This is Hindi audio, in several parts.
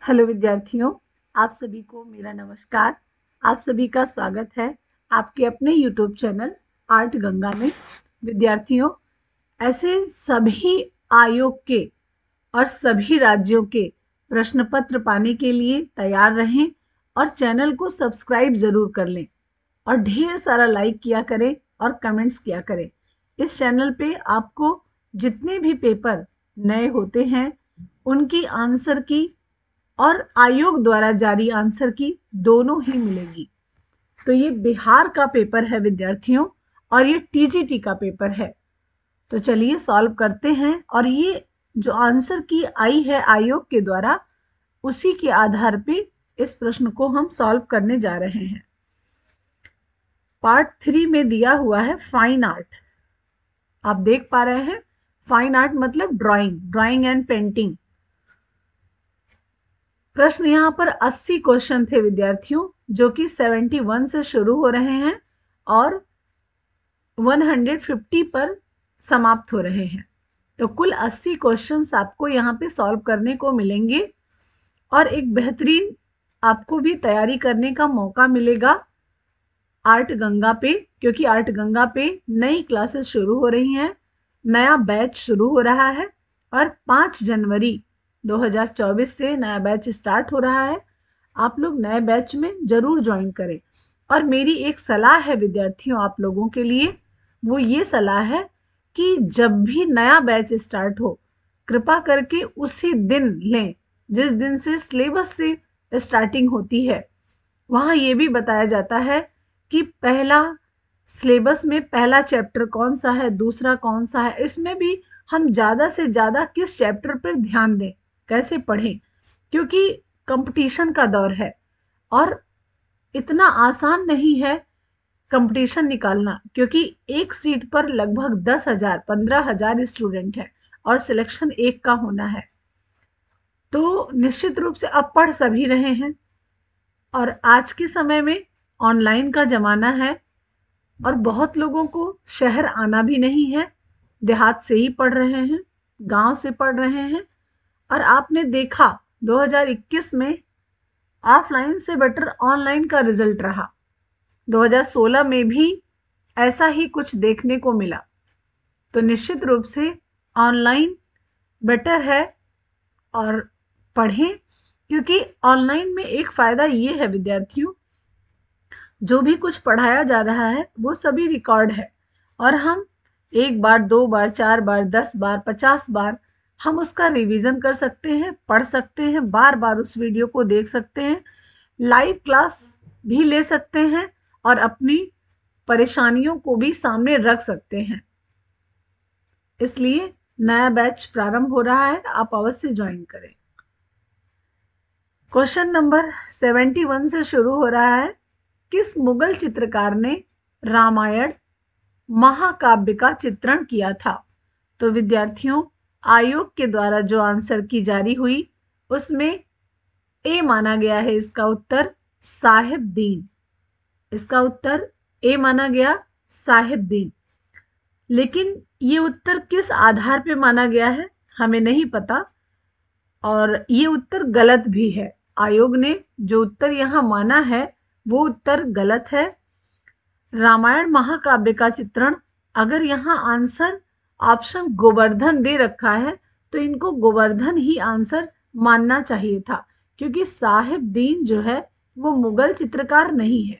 हेलो विद्यार्थियों, आप सभी को मेरा नमस्कार। आप सभी का स्वागत है आपके अपने यूट्यूब चैनल आर्ट गंगा में। विद्यार्थियों, ऐसे सभी आयोग के और सभी राज्यों के प्रश्न पत्र पाने के लिए तैयार रहें और चैनल को सब्सक्राइब जरूर कर लें और ढेर सारा लाइक किया करें और कमेंट्स किया करें। इस चैनल पे आपको जितने भी पेपर नए होते हैं उनकी आंसर की और आयोग द्वारा जारी आंसर की दोनों ही मिलेगी। तो ये बिहार का पेपर है विद्यार्थियों और ये टीजीटी का पेपर है। तो चलिए सॉल्व करते हैं और ये जो आंसर की आई है आयोग के द्वारा उसी के आधार पे इस प्रश्न को हम सॉल्व करने जा रहे हैं। पार्ट 3 में दिया हुआ है फाइन आर्ट। आप देख पा रहे हैं फाइन आर्ट मतलब ड्राइंग एंड पेंटिंग। प्रश्न यहाँ पर 80 क्वेश्चन थे विद्यार्थियों, जो कि 71 से शुरू हो रहे हैं और 150 पर समाप्त हो रहे हैं। तो कुल 80 क्वेश्चंस आपको यहाँ पे सॉल्व करने को मिलेंगे और एक बेहतरीन आपको भी तैयारी करने का मौका मिलेगा आर्ट गंगा पे, क्योंकि आर्ट गंगा पे नई क्लासेस शुरू हो रही हैं, नया बैच शुरू हो रहा है और 5 जनवरी 2024 से नया बैच स्टार्ट हो रहा है। आप लोग नए बैच में जरूर ज्वाइन करें। और मेरी एक सलाह है विद्यार्थियों आप लोगों के लिए, वो ये सलाह है कि जब भी नया बैच स्टार्ट हो कृपा करके उसी दिन लें जिस दिन से सिलेबस से स्टार्टिंग होती है। वहाँ ये भी बताया जाता है कि पहला सिलेबस में पहला चैप्टर कौन सा है, दूसरा कौन सा है। इसमें भी हम ज़्यादा से ज़्यादा किस चैप्टर पर ध्यान दें, कैसे पढ़ें, क्योंकि कंपटीशन का दौर है और इतना आसान नहीं है कंपटीशन निकालना, क्योंकि एक सीट पर लगभग 10,000 15,000 स्टूडेंट हैं और सिलेक्शन एक का होना है। तो निश्चित रूप से अब पढ़ सभी रहे हैं और आज के समय में ऑनलाइन का ज़माना है और बहुत लोगों को शहर आना भी नहीं है, देहात से ही पढ़ रहे हैं, गांव से पढ़ रहे हैं। और आपने देखा 2021 में ऑफलाइन से बेटर ऑनलाइन का रिजल्ट रहा। 2016 में भी ऐसा ही कुछ देखने को मिला। तो निश्चित रूप से ऑनलाइन बेटर है और पढ़ें, क्योंकि ऑनलाइन में एक फ़ायदा ये है विद्यार्थियों, जो भी कुछ पढ़ाया जा रहा है वो सभी रिकॉर्ड है और हम 1 बार 2 बार 4 बार 10 बार 50 बार हम उसका रिवीजन कर सकते हैं, पढ़ सकते हैं, बार बार उस वीडियो को देख सकते हैं, लाइव क्लास भी ले सकते हैं और अपनी परेशानियों को भी सामने रख सकते हैं। इसलिए नया बैच प्रारंभ हो रहा है, आप अवश्य ज्वाइन करें। क्वेश्चन नंबर 71 से शुरू हो रहा है। किस मुगल चित्रकार ने रामायण महाकाव्य का चित्रण किया था? तो विद्यार्थियों, आयोग के द्वारा जो आंसर की जारी हुई उसमें ए माना गया है इसका उत्तर साहिबदीन। इसका उत्तर ए माना गया साहिबदीन। लेकिन ये उत्तर किस आधार पे माना गया है हमें नहीं पता और ये उत्तर गलत भी है। आयोग ने जो उत्तर यहाँ माना है वो उत्तर गलत है। रामायण महाकाव्य का चित्रण, अगर यहाँ आंसर ऑप्शन गोवर्धन दे रखा है तो इनको गोवर्धन ही आंसर मानना चाहिए था, क्योंकि साहिबदीन जो है वो मुगल चित्रकार नहीं है,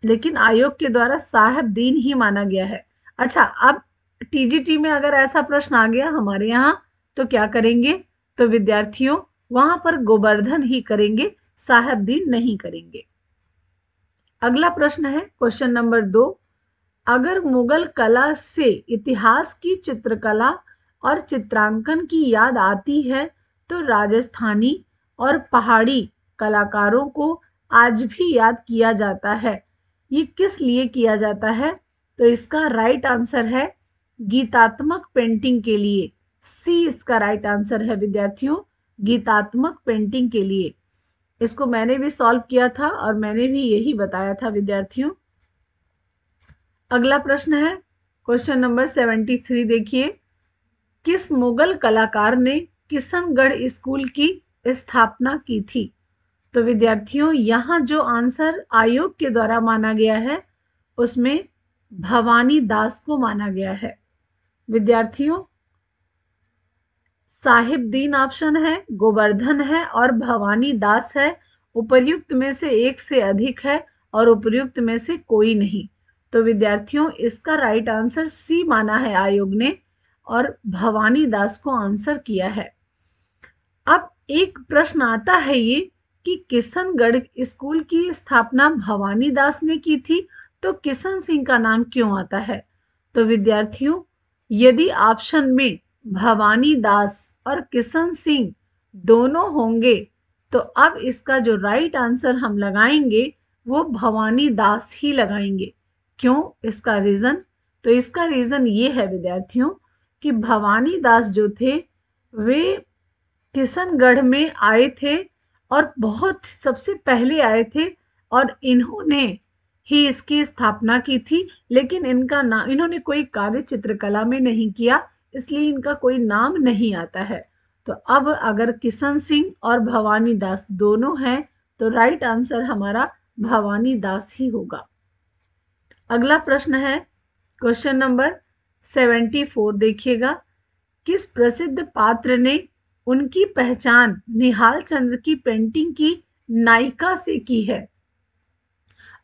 लेकिन आयोग के द्वारा साहिबदीन ही माना गया है। अच्छा, अब टीजीटी में अगर ऐसा प्रश्न आ गया हमारे यहाँ तो क्या करेंगे? तो विद्यार्थियों वहां पर गोवर्धन ही करेंगे, साहिबदीन नहीं करेंगे। अगला प्रश्न है क्वेश्चन नंबर 2। अगर मुगल कला से इतिहास की चित्रकला और चित्रांकन की याद आती है तो राजस्थानी और पहाड़ी कलाकारों को आज भी याद किया जाता है। ये किस लिए किया जाता है? तो इसका राइट आंसर है गीतात्मक पेंटिंग के लिए। सी इसका राइट आंसर है विद्यार्थियों, गीतात्मक पेंटिंग के लिए। इसको मैंने भी सॉल्व किया था और मैंने भी यही बताया था विद्यार्थियों। अगला प्रश्न है क्वेश्चन नंबर 73। देखिए, किस मुगल कलाकार ने किशनगढ़ स्कूल की स्थापना की थी? तो विद्यार्थियों यहाँ जो आंसर आयोग के द्वारा माना गया है उसमें भवानी दास को माना गया है। विद्यार्थियों साहिबदीन ऑप्शन है, गोवर्धन है और भवानी दास है। उपर्युक्त में से एक से अधिक है और उपर्युक्त में से कोई नहीं। तो विद्यार्थियों इसका राइट आंसर सी माना है आयोग ने और भवानी दास को आंसर किया है। अब एक प्रश्न आता है ये कि किशनगढ़ स्कूल की स्थापना भवानी दास ने की थी, तो किशन सिंह का नाम क्यों आता है? तो विद्यार्थियों यदि ऑप्शन में भवानी दास और किशन सिंह दोनों होंगे तो अब इसका जो राइट आंसर हम लगाएंगे वो भवानी दास ही लगाएंगे। क्यों? इसका रीजन, तो इसका रीजन ये है विद्यार्थियों कि भवानी दास जो थे वे किशनगढ़ में आए थे और बहुत सबसे पहले आए थे और इन्होंने ही इसकी स्थापना की थी। लेकिन इनका नाम इन्होंने कोई कार्य चित्रकला में नहीं किया, इसलिए इनका कोई नाम नहीं आता है। तो अब अगर किशन सिंह और भवानी दास दोनों हैं तो राइट आंसर हमारा भवानी दास ही होगा। अगला प्रश्न है क्वेश्चन नंबर 74। देखिएगा, किस प्रसिद्ध पात्र ने उनकी पहचान निहाल चंद्र की पेंटिंग की नायिका से की है?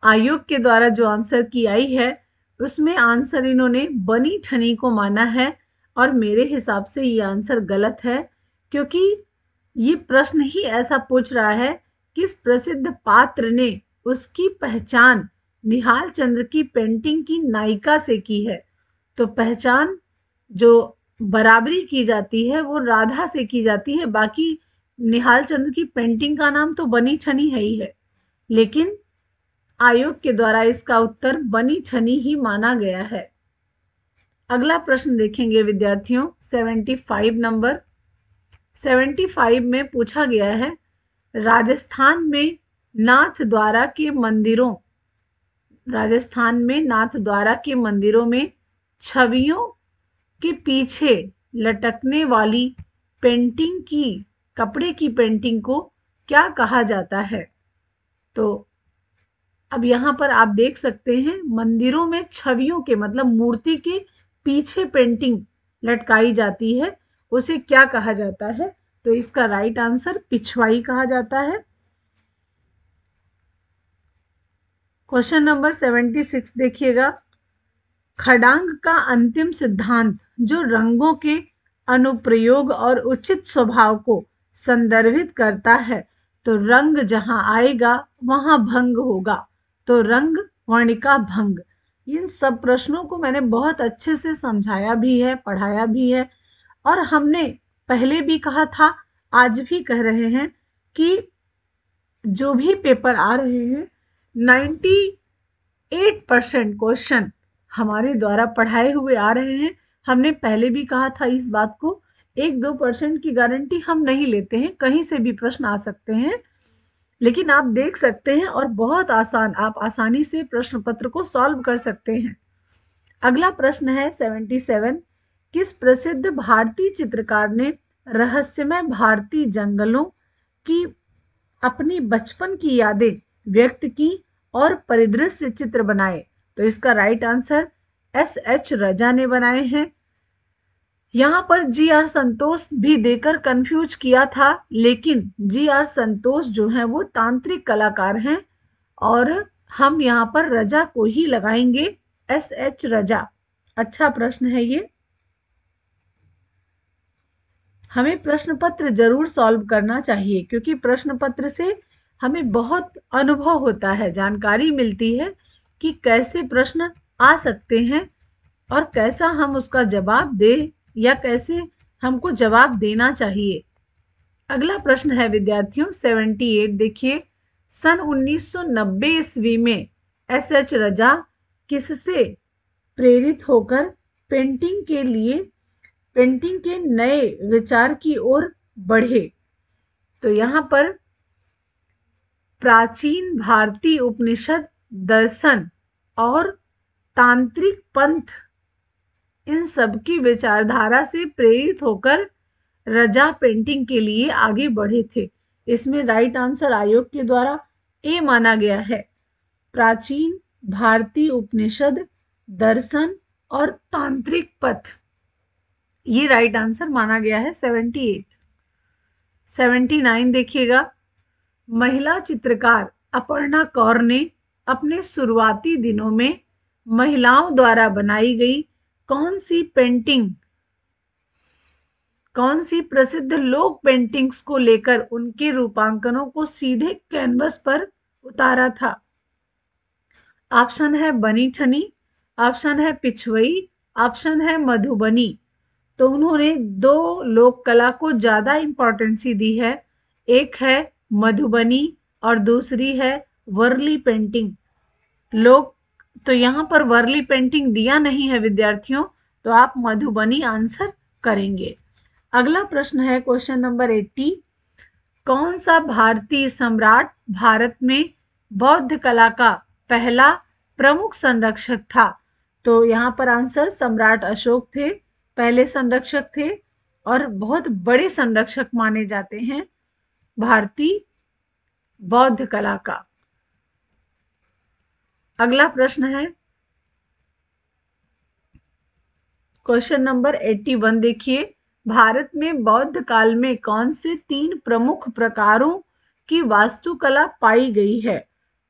आयोग के द्वारा जो आंसर की आई है उसमें आंसर इन्होंने बनी ठनी को माना है और मेरे हिसाब से ये आंसर गलत है, क्योंकि ये प्रश्न ही ऐसा पूछ रहा है किस प्रसिद्ध पात्र ने उसकी पहचान निहाल चंद्र की पेंटिंग की नायिका से की है। तो पहचान जो बराबरी की जाती है वो राधा से की जाती है। बाकी निहाल चंद्र की पेंटिंग का नाम तो बनी ठनी है ही है, लेकिन आयोग के द्वारा इसका उत्तर बनी ठनी ही माना गया है। अगला प्रश्न देखेंगे विद्यार्थियों 75 नंबर। 75 में पूछा गया है, राजस्थान में नाथ द्वारा के मंदिरों में छवियों के पीछे लटकने वाली पेंटिंग की कपड़े की पेंटिंग को क्या कहा जाता है? तो अब यहाँ पर आप देख सकते हैं मंदिरों में छवियों के मतलब मूर्ति के पीछे पेंटिंग लटकाई जाती है, उसे क्या कहा जाता है? तो इसका राइट आंसर पिछवाई कहा जाता है। क्वेश्चन नंबर 76 देखिएगा, खडांग का अंतिम सिद्धांत जो रंगों के अनुप्रयोग और उचित स्वभाव को संदर्भित करता है, तो रंग जहां आएगा वहां भंग होगा, तो रंग वर्णिका भंग। इन सब प्रश्नों को मैंने बहुत अच्छे से समझाया भी है, पढ़ाया भी है और हमने पहले भी कहा था, आज भी कह रहे हैं कि जो भी पेपर आ रहे हैं 98% क्वेश्चन हमारे द्वारा पढ़ाए हुए आ रहे हैं। हमने पहले भी कहा था इस बात को, 1-2% की गारंटी हम नहीं लेते हैं, कहीं से भी प्रश्न आ सकते हैं, लेकिन आप देख सकते हैं और बहुत आसान, आप आसानी से प्रश्न पत्र को सॉल्व कर सकते हैं। अगला प्रश्न है 77, किस प्रसिद्ध भारतीय चित्रकार ने रहस्यमय भारतीय जंगलों की अपनी बचपन की यादें व्यक्त की और परिदृश्य चित्र बनाए? तो इसका राइट आंसर S.H. रजा ने बनाए हैं। यहाँ पर G.R. संतोष भी देकर कंफ्यूज किया था, लेकिन G.R. संतोष जो है वो तांत्रिक कलाकार हैं और हम यहाँ पर रजा को ही लगाएंगे, S.H. रजा। अच्छा प्रश्न है ये। हमें प्रश्न पत्र जरूर सॉल्व करना चाहिए, क्योंकि प्रश्न पत्र से हमें बहुत अनुभव होता है, जानकारी मिलती है कि कैसे प्रश्न आ सकते हैं और कैसा हम उसका जवाब दें या कैसे हमको जवाब देना चाहिए। अगला प्रश्न है विद्यार्थियों 78। देखिए, सन 1990 ईस्वी में S.H. रजा किससे प्रेरित होकर पेंटिंग के नए विचार की ओर बढ़े? तो यहाँ पर प्राचीन भारतीय उपनिषद, दर्शन और तांत्रिक पंथ, इन सब की विचारधारा से प्रेरित होकर रजा पेंटिंग के लिए आगे बढ़े थे? इसमें राइट आंसर आयोग के द्वारा ए माना गया है। प्राचीन भारतीय उपनिषद, दर्शन और तांत्रिक पथ, ये राइट आंसर माना गया है 78। 79 देखिएगा, महिला चित्रकार अपर्णा कौर ने अपने शुरुआती दिनों में महिलाओं द्वारा बनाई गई कौन सी प्रसिद्ध लोक पेंटिंग्स को लेकर उनके रूपांकनों को सीधे कैनवस पर उतारा था? ऑप्शन है बनी ठनी, ऑप्शन है पिछवई, ऑप्शन है मधुबनी। तो उन्होंने दो लोक कला को ज्यादा इंपॉर्टेंसी दी है, एक है मधुबनी और दूसरी है वर्ली पेंटिंग। तो यहाँ पर वर्ली पेंटिंग दिया नहीं है विद्यार्थियों, तो आप मधुबनी आंसर करेंगे। अगला प्रश्न है क्वेश्चन नंबर 80, कौन सा भारतीय सम्राट भारत में बौद्ध कला का पहला प्रमुख संरक्षक था? तो यहाँ पर आंसर सम्राट अशोक थे, पहले संरक्षक थे और बहुत बड़े संरक्षक माने जाते हैं भारतीय बौद्ध कला का। अगला प्रश्न है क्वेश्चन नंबर 81, देखिए, भारत में बौद्ध काल में कौन से 3 प्रमुख प्रकारों की वास्तुकला पाई गई है?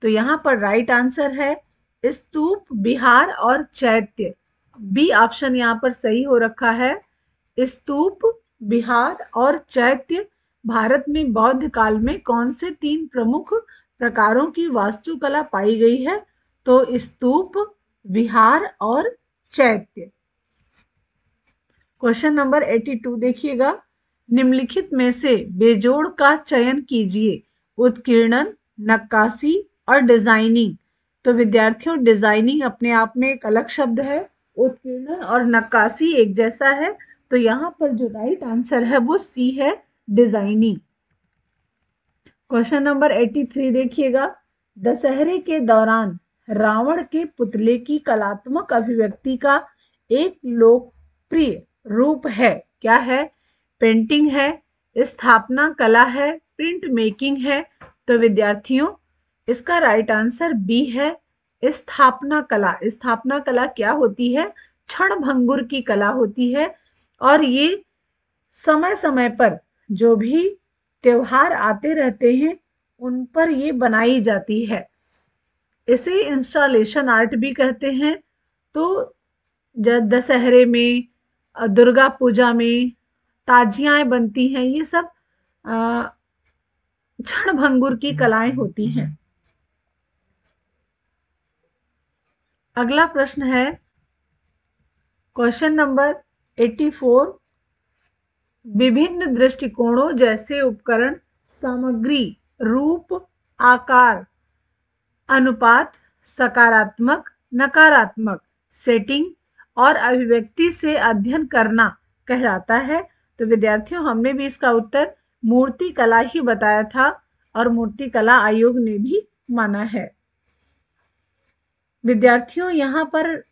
तो यहाँ पर राइट आंसर है स्तूप, विहार और चैत्य। बी ऑप्शन यहाँ पर सही हो रखा है। स्तूप, विहार और चैत्य भारत में बौद्ध काल में कौन से 3 प्रमुख प्रकारों की वास्तुकला पाई गई है? तो स्तूप, विहार और चैत्य। क्वेश्चन नंबर 82 देखिएगा, निम्नलिखित में से बेजोड़ का चयन कीजिए, उत्कीर्णन, नक्काशी और डिजाइनिंग। तो विद्यार्थियों, डिजाइनिंग अपने आप में एक अलग शब्द है, उत्कीर्णन और नक्काशी एक जैसा है, तो यहाँ पर जो राइट आंसर है वो सी है, डिजाइनिंग। क्वेश्चन नंबर 83 देखिएगा, दशहरे के दौरान रावण के पुतले की कलात्मक अभिव्यक्ति का एक लोकप्रिय रूप है, क्या है? पेंटिंग है, स्थापना कला है, प्रिंट मेकिंग है। तो विद्यार्थियों, इसका राइट आंसर बी है, स्थापना कला। स्थापना कला क्या होती है? क्षणभंगुर की कला होती है और ये समय समय पर जो भी त्योहार आते रहते हैं उन पर ये बनाई जाती है। इसे इंस्टॉलेशन आर्ट भी कहते हैं। तो दशहरे में, दुर्गा पूजा में ताजियाएं बनती हैं, ये सब क्षणभंगुर की कलाएं होती हैं। अगला प्रश्न है क्वेश्चन नंबर 84, विभिन्न दृष्टिकोणों जैसे उपकरण, सामग्री, रूप, आकार, अनुपात, सकारात्मक, नकारात्मक, सेटिंग और अभिव्यक्ति से अध्ययन करना कहलाता है। तो विद्यार्थियों, हमने भी इसका उत्तर मूर्ति कला ही बताया था और मूर्ति कला आयोग ने भी माना है। विद्यार्थियों, यहाँ पर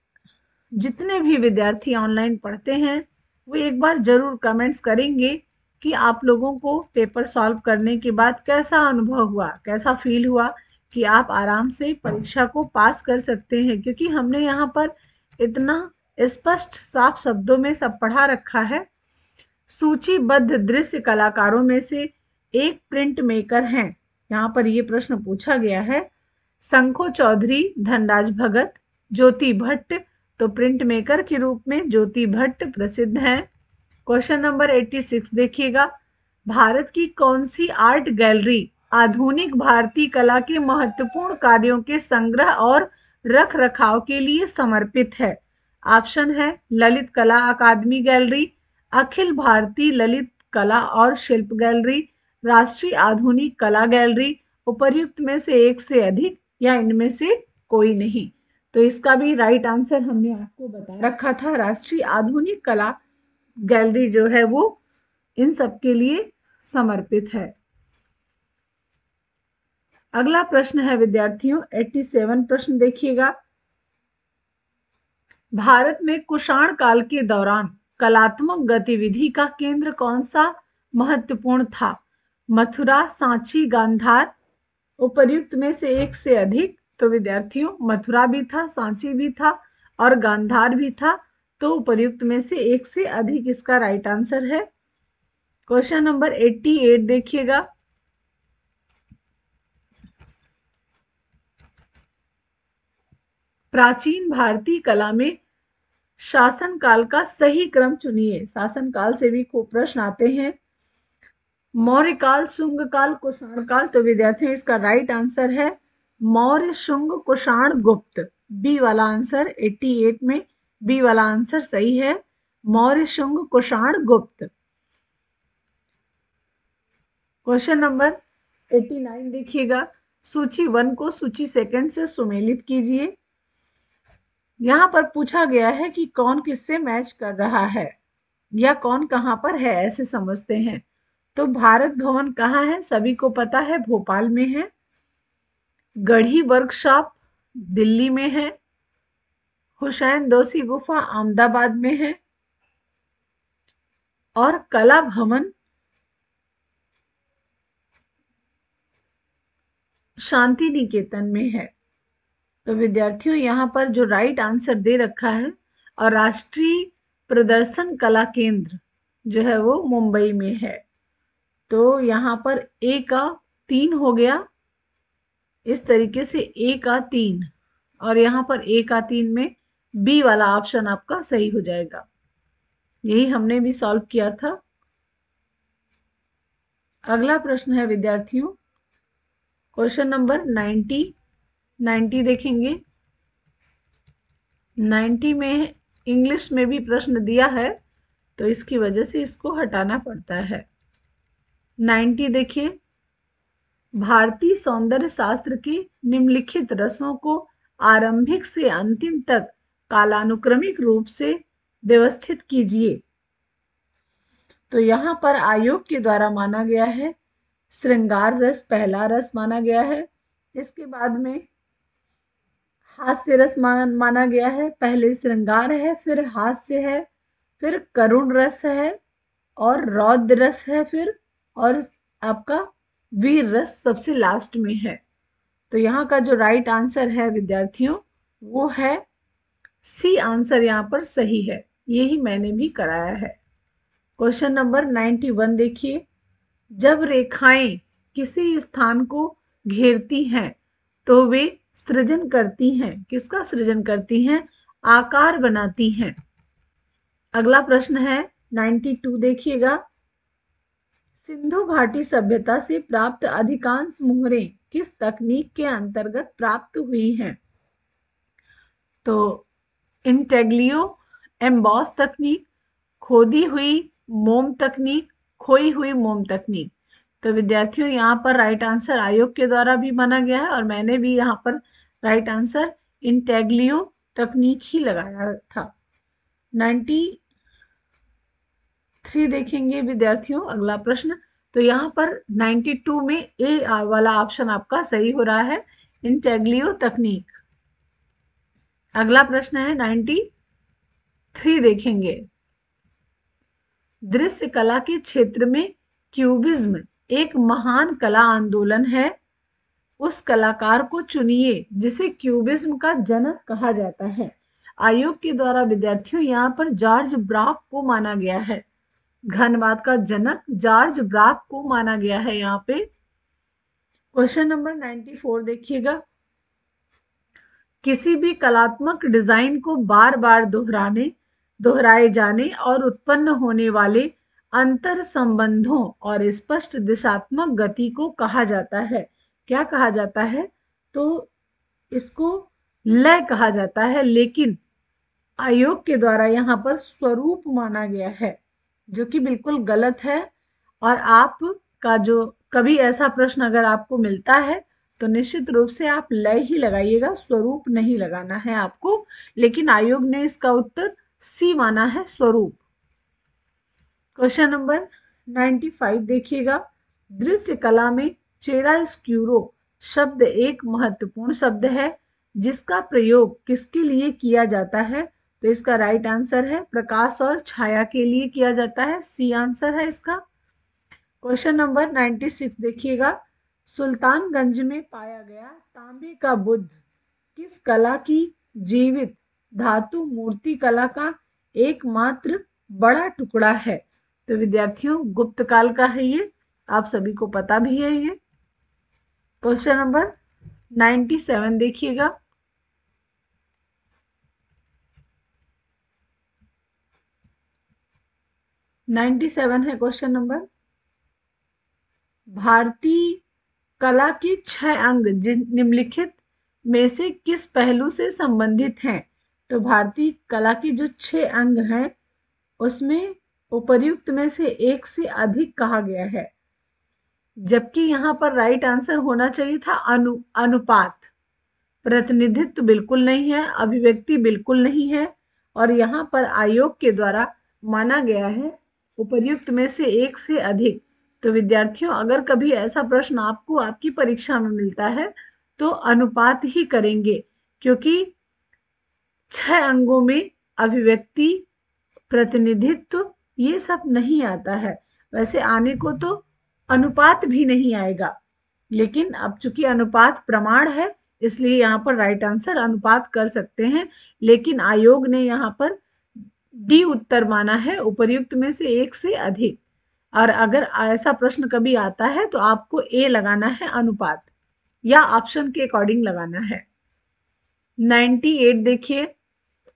जितने भी विद्यार्थी ऑनलाइन पढ़ते हैं वो एक बार जरूर कमेंट्स करेंगे कि आप लोगों को पेपर सॉल्व करने के बाद कैसा अनुभव हुआ, कैसा फील हुआ कि आप आराम से परीक्षा को पास कर सकते हैं, क्योंकि हमने यहाँ पर इतना स्पष्ट साफ शब्दों में सब पढ़ा रखा है। सूचीबद्ध दृश्य कलाकारों में से एक प्रिंट मेकर हैं, यहाँ पर ये प्रश्न पूछा गया है। शंखो चौधरी, धनराज भगत, ज्योति भट्ट। तो प्रिंट मेकर के रूप में ज्योति भट्ट प्रसिद्ध हैं। क्वेश्चन नंबर 86 देखिएगा, भारत की कौन सी आर्ट गैलरी आधुनिक भारतीय कला के महत्वपूर्ण कार्यों के संग्रह और रख रखाव के लिए समर्पित है? ऑप्शन है ललित कला अकादमी गैलरी, अखिल भारतीय ललित कला और शिल्प गैलरी, राष्ट्रीय आधुनिक कला गैलरी, उपर्युक्त में से एक से अधिक या इनमें से कोई नहीं। तो इसका भी राइट आंसर हमने आपको बता रखा था, राष्ट्रीय आधुनिक कला गैलरी जो है वो इन सब के लिए समर्पित है। अगला प्रश्न है विद्यार्थियों 87 प्रश्न देखिएगा, भारत में कुषाण काल के दौरान कलात्मक गतिविधि का केंद्र कौन सा महत्वपूर्ण था? मथुरा, सांची, गांधार। उपर्युक्त में से एक से अधिक। तो विद्यार्थियों मथुरा भी था, सांची भी था और गांधार भी था। तो उपर्युक्त में से एक से अधिक इसका राइट आंसर है। क्वेश्चन नंबर 88 देखिएगा। प्राचीन भारतीय कला में शासन काल का सही क्रम चुनिए। शासन काल से भी खूब प्रश्न आते हैं। मौर्य काल, शुंग काल, कुषाण काल। तो विद्यार्थियों इसका राइट आंसर है मौर्य, शुंग, कुषाण, गुप्त। बी वाला आंसर 88 में बी वाला आंसर सही है, मौर्य, शुंग, कुषाण, गुप्त। क्वेश्चन नंबर 89 देखिएगा। सूची 1 को सूची 2 से सुमेलित कीजिए। यहाँ पर पूछा गया है कि कौन किससे मैच कर रहा है या कौन कहाँ पर है, ऐसे समझते हैं। तो भारत भवन कहाँ है? सभी को पता है, भोपाल में है। गढ़ी वर्कशॉप दिल्ली में है। हुसैन दोषी गुफा अहमदाबाद में है और कला भवन शांति निकेतन में है। तो विद्यार्थियों यहाँ पर जो राइट आंसर दे रखा है, और राष्ट्रीय प्रदर्शन कला केंद्र जो है वो मुंबई में है। तो यहाँ पर ए का 3 हो गया, इस तरीके से ए का 3, और यहाँ पर ए का 3 में बी वाला ऑप्शन आपका सही हो जाएगा। यही हमने भी सॉल्व किया था। अगला प्रश्न है विद्यार्थियों क्वेश्चन नंबर 90 देखेंगे। 90 में इंग्लिश में भी प्रश्न दिया है, तो इसकी वजह से इसको हटाना पड़ता है। 90 देखिए। भारतीय सौंदर्य शास्त्र के निम्नलिखित रसों को आरंभिक से अंतिम तक कालानुक्रमिक रूप से व्यवस्थित कीजिए। तो यहाँ पर आयोग के द्वारा माना गया है श्रृंगार रस पहला रस माना गया है। इसके बाद में हास्य रस माना गया है। पहले श्रृंगार है, फिर हास्य है, फिर करुण रस है और रौद्र रस है, फिर और आपका वीर रस सबसे लास्ट में है। तो यहाँ का जो राइट आंसर है विद्यार्थियों वो है सी आंसर यहाँ पर सही है। यही मैंने भी कराया है। क्वेश्चन नंबर 91 देखिए। जब रेखाएं किसी स्थान को घेरती हैं तो वे सृजन करती हैं। किसका सृजन करती हैं? आकार बनाती हैं। अगला प्रश्न है 92 देखिएगा। सिंधु घाटी सभ्यता से प्राप्त अधिकांश मुहरें किस तकनीक के अंतर्गत प्राप्त हुई हैं? तो इंटेग्लियो, एम्बॉस तकनीक, खोदी हुई मोम तकनीक, खोई हुई मोम तकनीक। तो विद्यार्थियों यहाँ पर राइट आंसर आयोग के द्वारा भी माना गया है और मैंने भी यहाँ पर राइट आंसर इंटेग्लियो तकनीक ही लगाया था। 93 देखेंगे विद्यार्थियों अगला प्रश्न। तो यहाँ पर 92 में ए वाला ऑप्शन आपका सही हो रहा है, इंटेग्लियो तकनीक। अगला प्रश्न है 93 देखेंगे। दृश्य कला के क्षेत्र में क्यूबिज्म एक महान कला आंदोलन है। उस कलाकार को चुनिए जिसे क्यूबिज्म का जनक कहा जाता है। आयोग के द्वारा विद्यार्थियों यहाँ पर जॉर्ज ब्राक को माना गया है। घनवाद का जनक जॉर्ज ब्राक को माना गया है यहाँ पे। क्वेश्चन नंबर 94 देखिएगा। किसी भी कलात्मक डिजाइन को बार बार दोहराए जाने और उत्पन्न होने वाले अंतर संबंधों और स्पष्ट दिशात्मक गति को कहा जाता है। क्या कहा जाता है? तो इसको लय कहा जाता है, लेकिन आयोग के द्वारा यहाँ पर स्वरूप माना गया है, जो कि बिल्कुल गलत है। और आपका जो कभी ऐसा प्रश्न अगर आपको मिलता है तो निश्चित रूप से आप लय ही लगाइएगा, स्वरूप नहीं लगाना है आपको। लेकिन आयोग ने इसका उत्तर सी माना है, स्वरूप। क्वेश्चन नंबर 95 देखिएगा। दृश्य कला में चिरास्क्यूरो शब्द एक महत्वपूर्ण शब्द है जिसका प्रयोग किसके लिए किया जाता है? तो इसका राइट आंसर है प्रकाश और छाया के लिए किया जाता है, सी आंसर है इसका। क्वेश्चन नंबर 96 देखिएगा, सुल्तानगंज में पाया गया तांबे का बुद्ध किस कला की जीवित धातु मूर्ति कला का एकमात्र बड़ा टुकड़ा है? तो विद्यार्थियों गुप्त काल का है ये, आप सभी को पता भी है ये। क्वेश्चन नंबर 97 देखिएगा, है क्वेश्चन नंबर। भारतीय कला के 6 अंग निम्नलिखित में से किस पहलू से संबंधित हैं? तो भारतीय कला के जो 6 अंग हैं उसमें उपर्युक्त में से एक से अधिक कहा गया है, जबकि यहाँ पर राइट आंसर होना चाहिए था अनुपात। प्रतिनिधित्व बिल्कुल नहीं है, अभिव्यक्ति बिल्कुल नहीं है, और यहाँ पर आयोग के द्वारा माना गया है उपर्युक्त में से एक से अधिक। तो विद्यार्थियों अगर कभी ऐसा प्रश्न आपको आपकी परीक्षा में मिलता है तो अनुपात ही करेंगे, क्योंकि 6 अंगों में अभिव्यक्ति, प्रतिनिधित्व ये सब नहीं आता है। वैसे आने को तो अनुपात भी नहीं आएगा, लेकिन अब चूंकि अनुपात प्रमाण है इसलिए यहाँ पर राइट आंसर अनुपात कर सकते हैं, लेकिन आयोग ने यहाँ पर डी उत्तर माना है, उपर्युक्त में से एक से अधिक। और अगर ऐसा प्रश्न कभी आता है तो आपको ए लगाना है अनुपात, या ऑप्शन के अकॉर्डिंग लगाना है। 98 देखिए,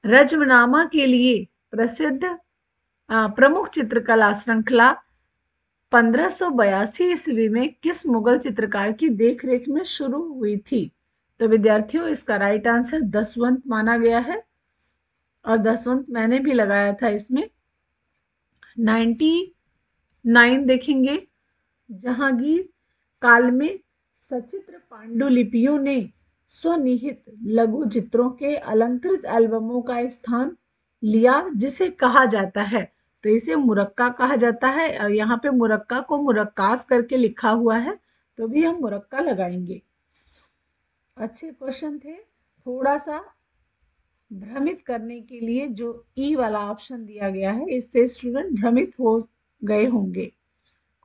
रजमनामा के लिए प्रसिद्ध प्रमुख चित्रकला श्रृंखला 1582 ईस्वी में किस मुगल चित्रकार की देखरेख में शुरू हुई थी? तो विद्यार्थियों इसका राइट आंसर दसवंत माना गया है, और दसवंत मैंने भी लगाया था इसमें। 99 देखेंगे, जहांगीर काल में सचित्र पांडुलिपियों ने स्वनिहित लघु चित्रों के अलंकृत एल्बमों का स्थान लिया, जिसे कहा जाता है, तो इसे मुरक्का कहा जाता है। और यहाँ पे मुरक्का को मुरक्कास करके लिखा हुआ है, तो भी हम मुरक्का लगाएंगे। अच्छे क्वेश्चन थे, थोड़ा सा भ्रमित करने के लिए जो ई वाला ऑप्शन दिया गया है इससे स्टूडेंट भ्रमित हो गए होंगे।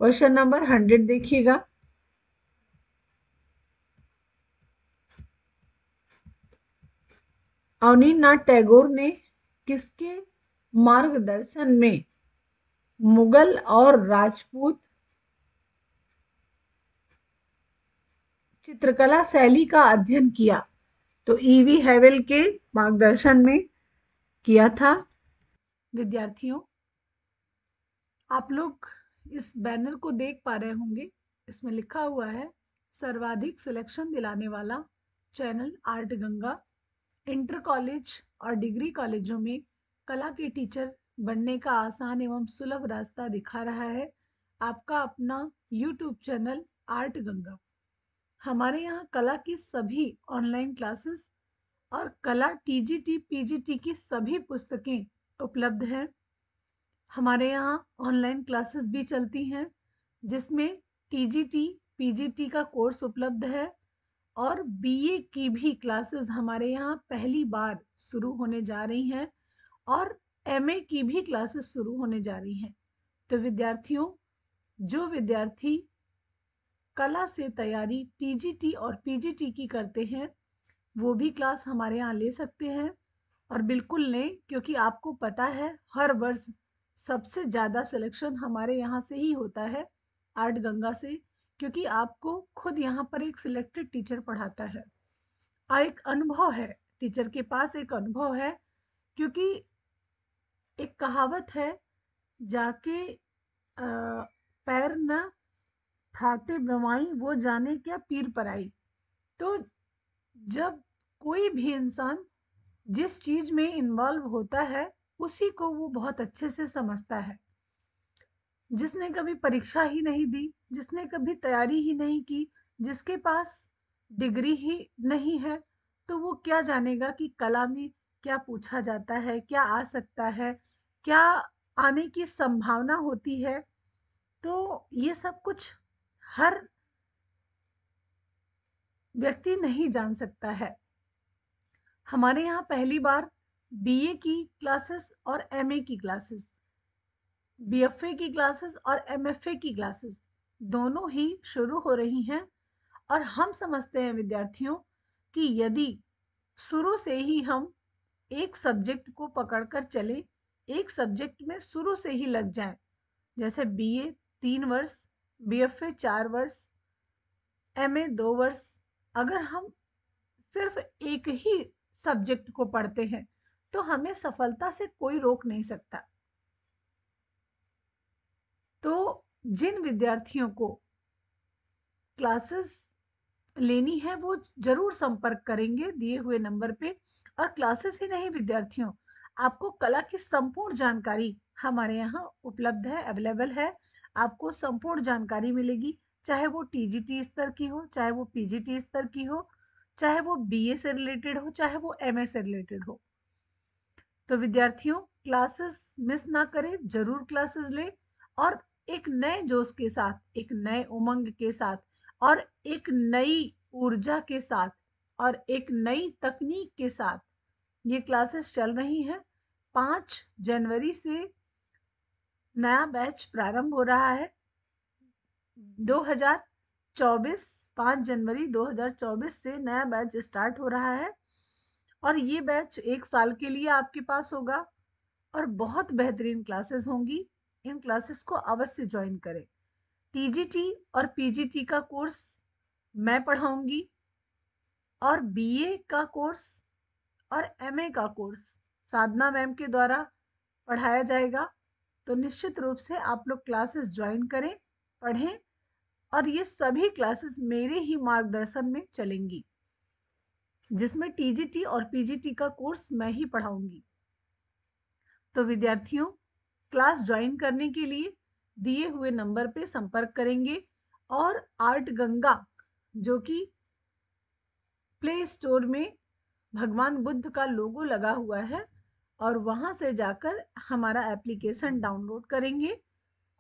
क्वेश्चन नंबर 100 देखिएगा, अवनीन्द्रनाथ टैगोर ने किसके मार्गदर्शन में मुगल और राजपूत चित्रकला शैली का अध्ययन किया? तो ईवी हैवेल के मार्गदर्शन में किया था। विद्यार्थियों आप लोग इस बैनर को देख पा रहे होंगे, इसमें लिखा हुआ है सर्वाधिक सिलेक्शन दिलाने वाला channel art Ganga, inter college और डिग्री कॉलेजों में कला के टीचर बनने का आसान एवं सुलभ रास्ता दिखा रहा है आपका अपना यूट्यूब चैनल आर्ट गंगा। हमारे यहाँ कला की सभी ऑनलाइन क्लासेस और कला टीजीटी पीजीटी की सभी पुस्तकें उपलब्ध हैं। हमारे यहाँ ऑनलाइन क्लासेस भी चलती हैं, जिसमें टीजीटी पीजीटी का कोर्स उपलब्ध है, और बीए की भी क्लासेस हमारे यहाँ पहली बार शुरू होने जा रही हैं, और एमए की भी क्लासेस शुरू होने जा रही हैं। तो विद्यार्थियों, जो विद्यार्थी कला से तैयारी टीजीटी और पीजीटी की करते हैं वो भी क्लास हमारे यहाँ ले सकते हैं, और बिल्कुल लें, क्योंकि आपको पता है हर वर्ष सबसे ज़्यादा सिलेक्शन हमारे यहाँ से ही होता है, आर्ट गंगा से, क्योंकि आपको खुद यहाँ पर एक सिलेक्टेड टीचर पढ़ाता है और एक अनुभव है, टीचर के पास एक अनुभव है। क्योंकि एक कहावत है, जाके पैर न ठाटे ब्रवाई वो जाने क्या पीर पराई। तो जब कोई भी इंसान जिस चीज में इन्वॉल्व होता है उसी को वो बहुत अच्छे से समझता है। जिसने कभी परीक्षा ही नहीं दी, जिसने कभी तैयारी ही नहीं की, जिसके पास डिग्री ही नहीं है, तो वो क्या जानेगा कि कला में क्या पूछा जाता है, क्या आ सकता है, क्या आने की संभावना होती है। तो ये सब कुछ हर व्यक्ति नहीं जान सकता है। हमारे यहाँ पहली बार बीए की क्लासेस और एमए की क्लासेस, बीएफए की क्लासेस और एमएफए की क्लासेस दोनों ही शुरू हो रही हैं। और हम समझते हैं विद्यार्थियों कि यदि शुरू से ही हम एक सब्जेक्ट को पकड़कर चले, एक सब्जेक्ट में शुरू से ही लग जाए, जैसे बीए 3 वर्ष, बीएफए 4 वर्ष, एमए 2 वर्ष, अगर हम सिर्फ एक ही सब्जेक्ट को पढ़ते हैं तो हमें सफलता से कोई रोक नहीं सकता। तो जिन विद्यार्थियों को क्लासेस लेनी है वो जरूर संपर्क करेंगे दिए हुए नंबर पे। और क्लासेस ही नहीं विद्यार्थियों, आपको कला की संपूर्ण जानकारी हमारे यहाँ उपलब्ध है, अवेलेबल है। आपको संपूर्ण जानकारी मिलेगी, चाहे वो टीजीटी स्तर की हो, चाहे वो पीजीटी स्तर की हो, चाहे वो बीए से रिलेटेड हो, चाहे वो एमए से रिलेटेड हो। तो विद्यार्थियों क्लासेस मिस ना करें, जरूर क्लासेस लें और एक नए जोश के साथ, एक नए उमंग के साथ और एक नई ऊर्जा के साथ और एक नई तकनीक के साथ ये क्लासेस चल रही हैं। 5 जनवरी से नया बैच प्रारंभ हो रहा है। 2024 5 जनवरी 2024 से नया बैच स्टार्ट हो रहा है और ये बैच 1 साल के लिए आपके पास होगा और बहुत बेहतरीन क्लासेस होंगी। इन क्लासेस को अवश्य ज्वाइन करें। टीजीटी और पीजीटी का कोर्स मैं पढ़ाऊंगी और बीए का कोर्स और एमए का कोर्स साधना मैम के द्वारा पढ़ाया जाएगा। तो निश्चित रूप से आप लोग क्लासेस ज्वाइन करें, पढ़ें और ये सभी क्लासेस मेरे ही मार्गदर्शन में चलेंगी, जिसमें टीजीटी और पीजीटी का कोर्स मैं ही पढ़ाऊंगी। तो विद्यार्थियों क्लास ज्वाइन करने के लिए दिए हुए नंबर पे संपर्क करेंगे और आर्ट गंगा जो कि प्ले स्टोर में भगवान बुद्ध का लोगो लगा हुआ है और वहां से जाकर हमारा एप्लीकेशन डाउनलोड करेंगे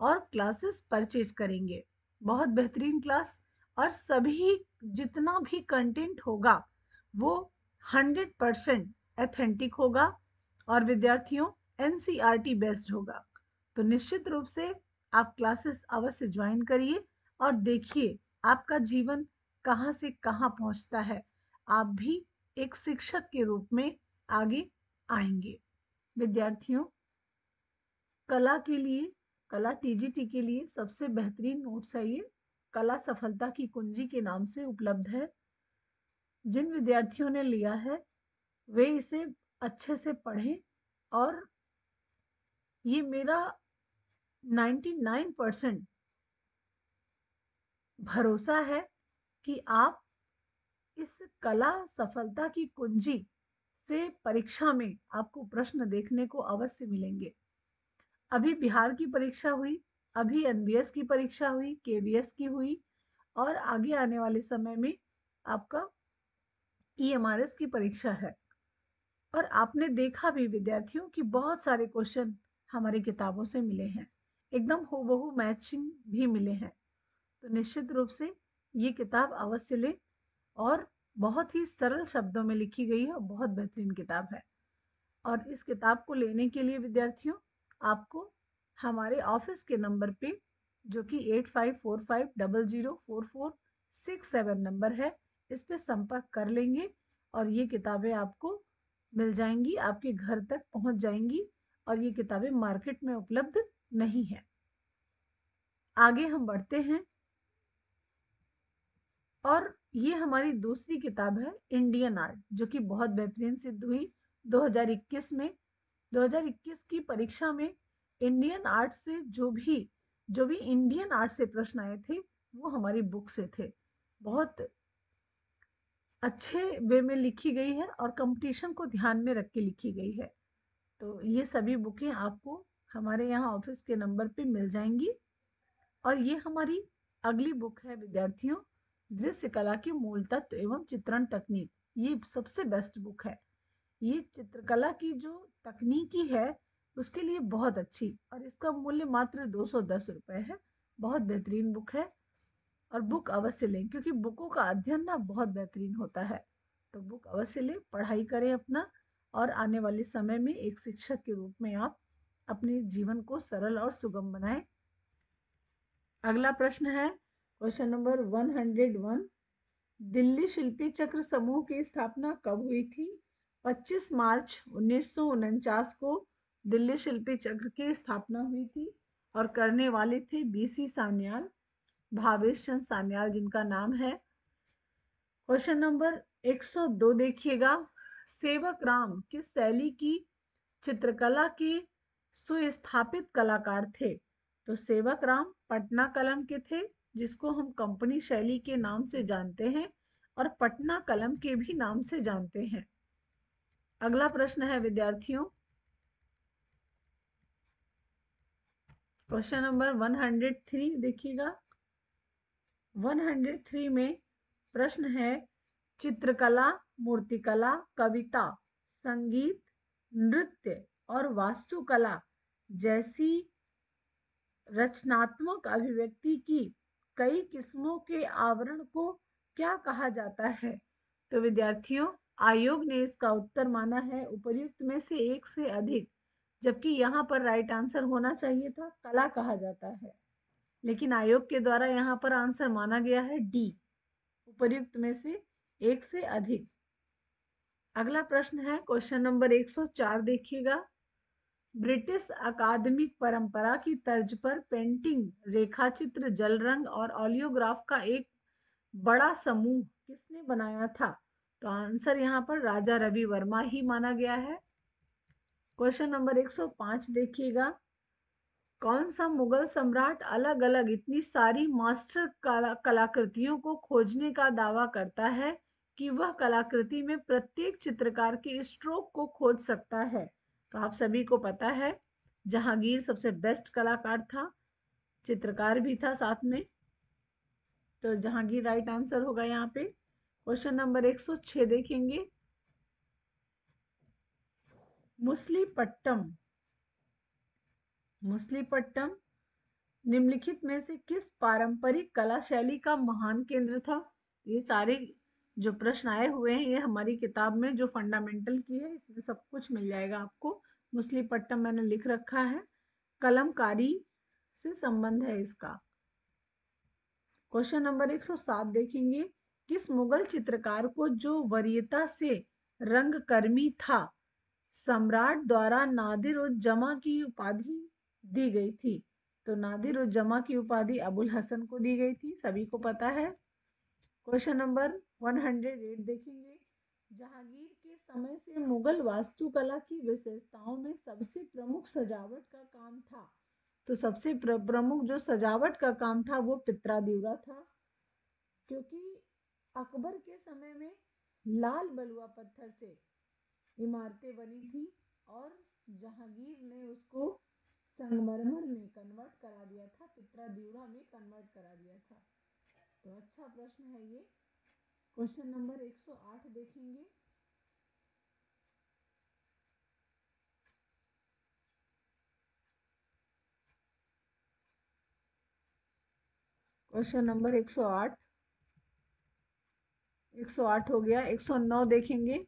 और क्लासेस परचेज करेंगे। बहुत बेहतरीन क्लास और सभी जितना भी कंटेंट होगा वो 100% एथेंटिक होगा और विद्यार्थियों एनसीईआरटी बेस्ड होगा। तो निश्चित रूप से आप क्लासेस अवश्य ज्वाइन करिए और देखिए आपका जीवन कहाँ से कहाँ पहुँचता है। आप भी एक शिक्षक के रूप में आगे आएंगे। विद्यार्थियों कला के लिए, कला टीजीटी के लिए सबसे बेहतरीन नोट्स है ये, कला सफलता की कुंजी के नाम से उपलब्ध है। जिन विद्यार्थियों ने लिया है वे इसे अच्छे से पढ़ें और ये मेरा 99% भरोसा है कि आप इस कला सफलता की कुंजी से परीक्षा में आपको प्रश्न देखने को अवश्य मिलेंगे। अभी बिहार की परीक्षा हुई, अभी एनबीएस की परीक्षा हुई, केवीएस की हुई और आगे आने वाले समय में आपका ईएमआरएस की परीक्षा है। और आपने देखा भी विद्यार्थियों कि बहुत सारे क्वेश्चन हमारी किताबों से मिले हैं, एकदम हूबहू मैचिंग भी मिले हैं। तो निश्चित रूप से ये किताब अवश्य लें और बहुत ही सरल शब्दों में लिखी गई है और बहुत बेहतरीन किताब है। और इस किताब को लेने के लिए विद्यार्थियों आपको हमारे ऑफिस के नंबर पे जो कि 8545004467 नंबर है, इस पे संपर्क कर लेंगे और ये किताबें आपको मिल जाएंगी, आपके घर तक पहुंच जाएंगी और ये किताबें मार्केट में उपलब्ध नहीं है। आगे हम बढ़ते हैं और ये हमारी दूसरी किताब है इंडियन आर्ट, जो कि बहुत बेहतरीन सिद्ध हुई 2021 में। 2021 की परीक्षा में इंडियन आर्ट से जो भी इंडियन आर्ट से प्रश्न आए थे वो हमारी बुक से थे। बहुत अच्छे वे में लिखी गई है और कंपटीशन को ध्यान में रख के लिखी गई है। तो ये सभी बुकें आपको हमारे यहाँ ऑफिस के नंबर पे मिल जाएंगी। और ये हमारी अगली बुक है विद्यार्थियों, दृश्य कला के मूल तत्व एवं चित्रण तकनीक। ये सबसे बेस्ट बुक है। ये चित्रकला की जो तकनीकी है उसके लिए बहुत अच्छी, और इसका मूल्य मात्र 210 रुपये है। बहुत बेहतरीन बुक है और बुक अवश्य लें क्योंकि बुकों का अध्ययन ना बहुत बेहतरीन होता है। तो बुक अवश्य लें, पढ़ाई करें अपना और आने वाले समय में एक शिक्षक के रूप में आप अपने जीवन को सरल और सुगम बनाएं। अगला प्रश्न है क्वेश्चन नंबर 101। दिल्ली शिल्पी चक्र समूह की स्थापना कब हुई थी? 25 मार्च 1949 को दिल्ली शिल्पी चक्र की स्थापना हुई थी और करने वाले थे बीसी सान्याल, भावेश चंद सान्याल जिनका नाम है। क्वेश्चन नंबर 102 देखिएगा। सेवक राम किस शैली की चित्रकला के सुस्थापित कलाकार थे? तो सेवक राम पटना कलम के थे, जिसको हम कंपनी शैली के नाम से जानते हैं और पटना कलम के भी नाम से जानते हैं। अगला प्रश्न है विद्यार्थियों, क्वेश्चन नंबर 103 देखिएगा। 103 में प्रश्न है चित्रकला, मूर्तिकला, कविता, संगीत, नृत्य और वास्तुकला जैसी रचनात्मक अभिव्यक्ति की कई किस्मों के आवरण को क्या कहा जाता है? तो विद्यार्थियों, आयोग ने इसका उत्तर माना है उपर्युक्त में से एक से अधिक, जबकि यहाँ पर राइट आंसर होना चाहिए था कला कहा जाता है, लेकिन आयोग के द्वारा यहाँ पर आंसर माना गया है डी, उपर्युक्त में से एक से अधिक। अगला प्रश्न है क्वेश्चन नंबर 104 देखिएगा। ब्रिटिश अकादमिक परंपरा की तर्ज पर पेंटिंग, रेखाचित्र, जल रंग और ऑलियोग्राफ का एक बड़ा समूह किसने बनाया था? तो आंसर यहाँ पर राजा रवि वर्मा ही माना गया है। क्वेश्चन नंबर 105 देखिएगा। कौन सा मुगल सम्राट अलग अलग इतनी सारी मास्टर कलाकृतियों को खोजने का दावा करता है कि वह कलाकृति में प्रत्येक चित्रकार के स्ट्रोक को खोज सकता है? तो आप सभी को पता है जहांगीर सबसे बेस्ट कलाकार था, चित्रकार भी था साथ में, तो जहांगीर राइट आंसर होगा यहाँ पे। क्वेश्चन नंबर 106 देखेंगे। मुसलीपट्टम निम्नलिखित में से किस पारंपरिक कला शैली का महान केंद्र था? ये सारे जो प्रश्न आए हुए हैं ये हमारी किताब में जो फंडामेंटल की है इसमें सब कुछ मिल जाएगा आपको। मुसलीपट्टम मैंने लिख रखा है, कलमकारी से संबंध है इसका। क्वेश्चन नंबर 107 देखेंगे। किस मुगल चित्रकार को जो वरीयता से रंगकर्मी था, सम्राट द्वारा नादिर उज जमा की उपाधि दी गई थी? तो नादिर उज जमा की उपाधि अबुल हसन को दी गई थी, सभी को पता है। क्वेश्चन नंबर 108 देखेंगे। जहांगीर के समय से मुगल वास्तुकला की विशेषताओं में सबसे प्रमुख सजावट का काम था, तो सबसे प्रमुख जो सजावट का काम था वो पित्रा-दीवार था, क्योंकि अकबर के समय में लाल बलुआ पत्थर से इमारतें बनी थी और जहांगीर ने उसको संगमरमर में कन्वर्ट करा दिया था, पित्रा-दीवार में कन्वर्ट करा दिया था। तो अच्छा प्रश्न है ये। क्वेश्चन नंबर 108 देखेंगे। क्वेश्चन नंबर 108 हो गया। 109 देखेंगे।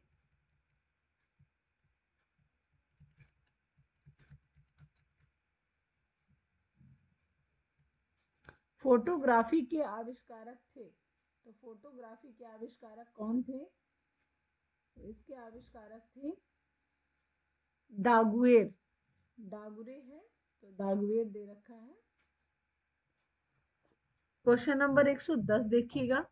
फोटोग्राफी के आविष्कारक थे, तो फोटोग्राफी के आविष्कारक कौन थे? तो इसके आविष्कारक थे दागुएर। दागुरे है तो दागुएर दे रखा है। क्वेश्चन नंबर 110 देखिएगा।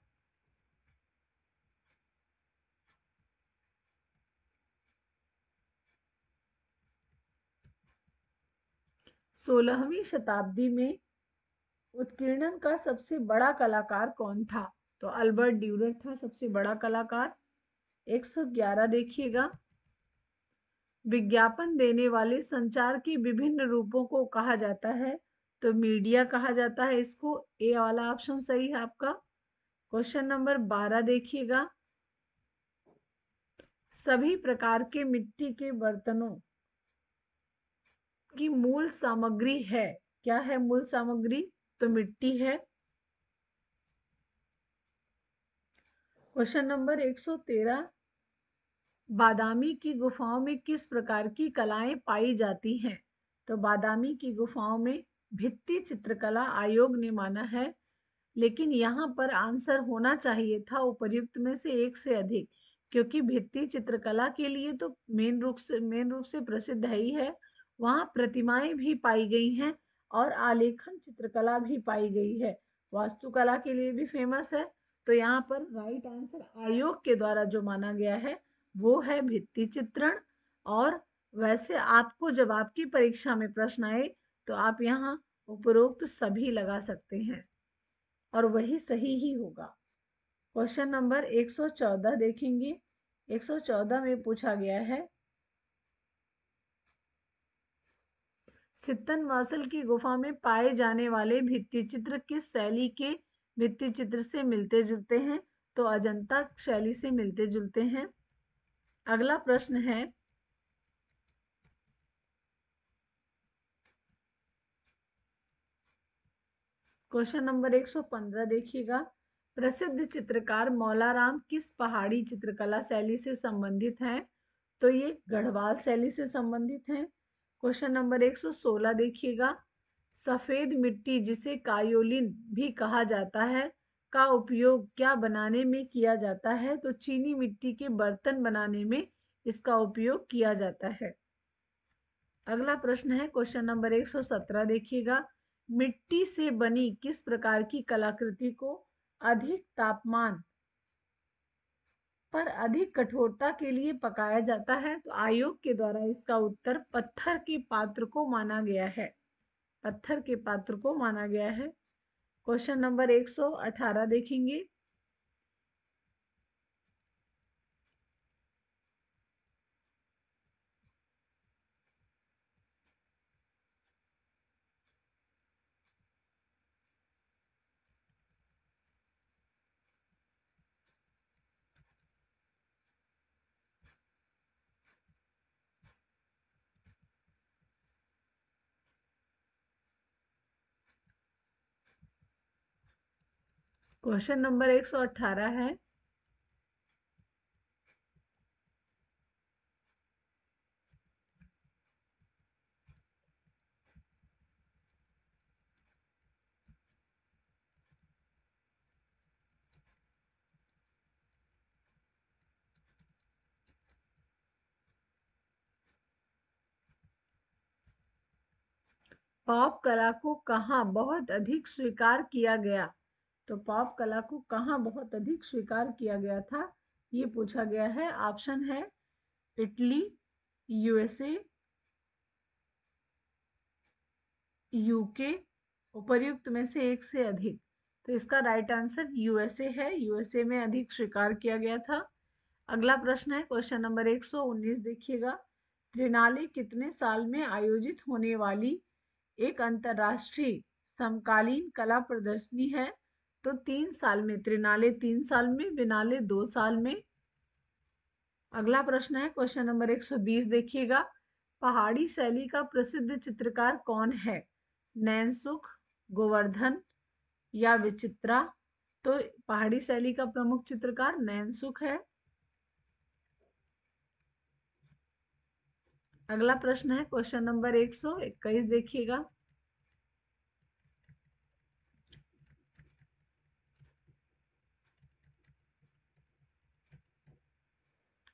सोलहवीं शताब्दी में उत्कीर्णन का सबसे बड़ा कलाकार कौन था? तो अल्बर्ट ड्यूरर था सबसे बड़ा कलाकार। 111 देखिएगा। विज्ञापन देने वाले संचार के विभिन्न रूपों को कहा जाता है, तो मीडिया कहा जाता है इसको। ए वाला ऑप्शन सही है आपका। क्वेश्चन नंबर 12 देखिएगा। सभी प्रकार के मिट्टी के बर्तनों की मूल सामग्री है, क्या है मूल सामग्री? तो मिट्टी है। Question number 113। बादामी की गुफाओं में किस प्रकार की कलाएं पाई जाती हैं? तो बादामी की गुफाओं में भित्ति चित्रकला आयोग ने माना है, लेकिन यहाँ पर आंसर होना चाहिए था उपर्युक्त में से एक से अधिक, क्योंकि भित्ति चित्रकला के लिए तो मेन रूप से प्रसिद्ध है ही है। वहाँ प्रतिमाएं भी पाई गई हैं और आलेखन चित्रकला भी पाई गई है। वास्तुकला के लिए भी फेमस है। तो यहाँ पर राइट आंसर आयोग के द्वारा जो माना गया है वो है भित्ति चित्रण। और वैसे आपको जब आपकी परीक्षा में प्रश्न आए तो आप यहाँ उपरोक्त सभी लगा सकते हैं और वही सही ही होगा। क्वेश्चन नंबर 114 देखेंगे। 114 में पूछा गया है, सित्तनवासल की गुफा में पाए जाने वाले भित्तिचित्र किस शैली के भित्तिचित्र से मिलते जुलते हैं? तो अजंता शैली से मिलते जुलते हैं। अगला प्रश्न है, क्वेश्चन नंबर 115 देखिएगा। प्रसिद्ध चित्रकार मौलाराम किस पहाड़ी चित्रकला शैली से संबंधित हैं? तो ये गढ़वाल शैली से संबंधित हैं। क्वेश्चन नंबर 116 देखिएगा। सफेद मिट्टी जिसे कायोलिन भी कहा जाता है का उपयोग क्या बनाने में किया जाता है? तो चीनी मिट्टी के बर्तन बनाने में इसका उपयोग किया जाता है। अगला प्रश्न है क्वेश्चन नंबर 117 देखिएगा। मिट्टी से बनी किस प्रकार की कलाकृति को अधिक तापमान पर अधिक कठोरता के लिए पकाया जाता है? तो आयोग के द्वारा इसका उत्तर पत्थर के पात्र को माना गया है। पत्थर के पात्र को माना गया है। क्वेश्चन नंबर 118 देखेंगे। क्वेश्चन नंबर 118 है, पॉप कला को कहाँ बहुत अधिक स्वीकार किया गया? तो पॉप कला को कहाँ बहुत अधिक स्वीकार किया गया था, ये पूछा गया है। ऑप्शन है इटली, यूएसए, यूके, उपर्युक्त में से एक से अधिक। तो इसका राइट आंसर यूएसए है। यूएसए में अधिक स्वीकार किया गया था। अगला प्रश्न है क्वेश्चन नंबर 119 देखिएगा। त्रिनाली कितने साल में आयोजित होने वाली एक अंतरराष्ट्रीय समकालीन कला प्रदर्शनी है? तो 3 साल में। त्रिनाले 3 साल में, बिनाले 2 साल में। अगला प्रश्न है क्वेश्चन नंबर 120 देखिएगा। पहाड़ी शैली का प्रसिद्ध चित्रकार कौन है? नैनसुख, गोवर्धन या विचित्रा? तो पहाड़ी शैली का प्रमुख चित्रकार नैनसुख है। अगला प्रश्न है क्वेश्चन नंबर 121 देखिएगा।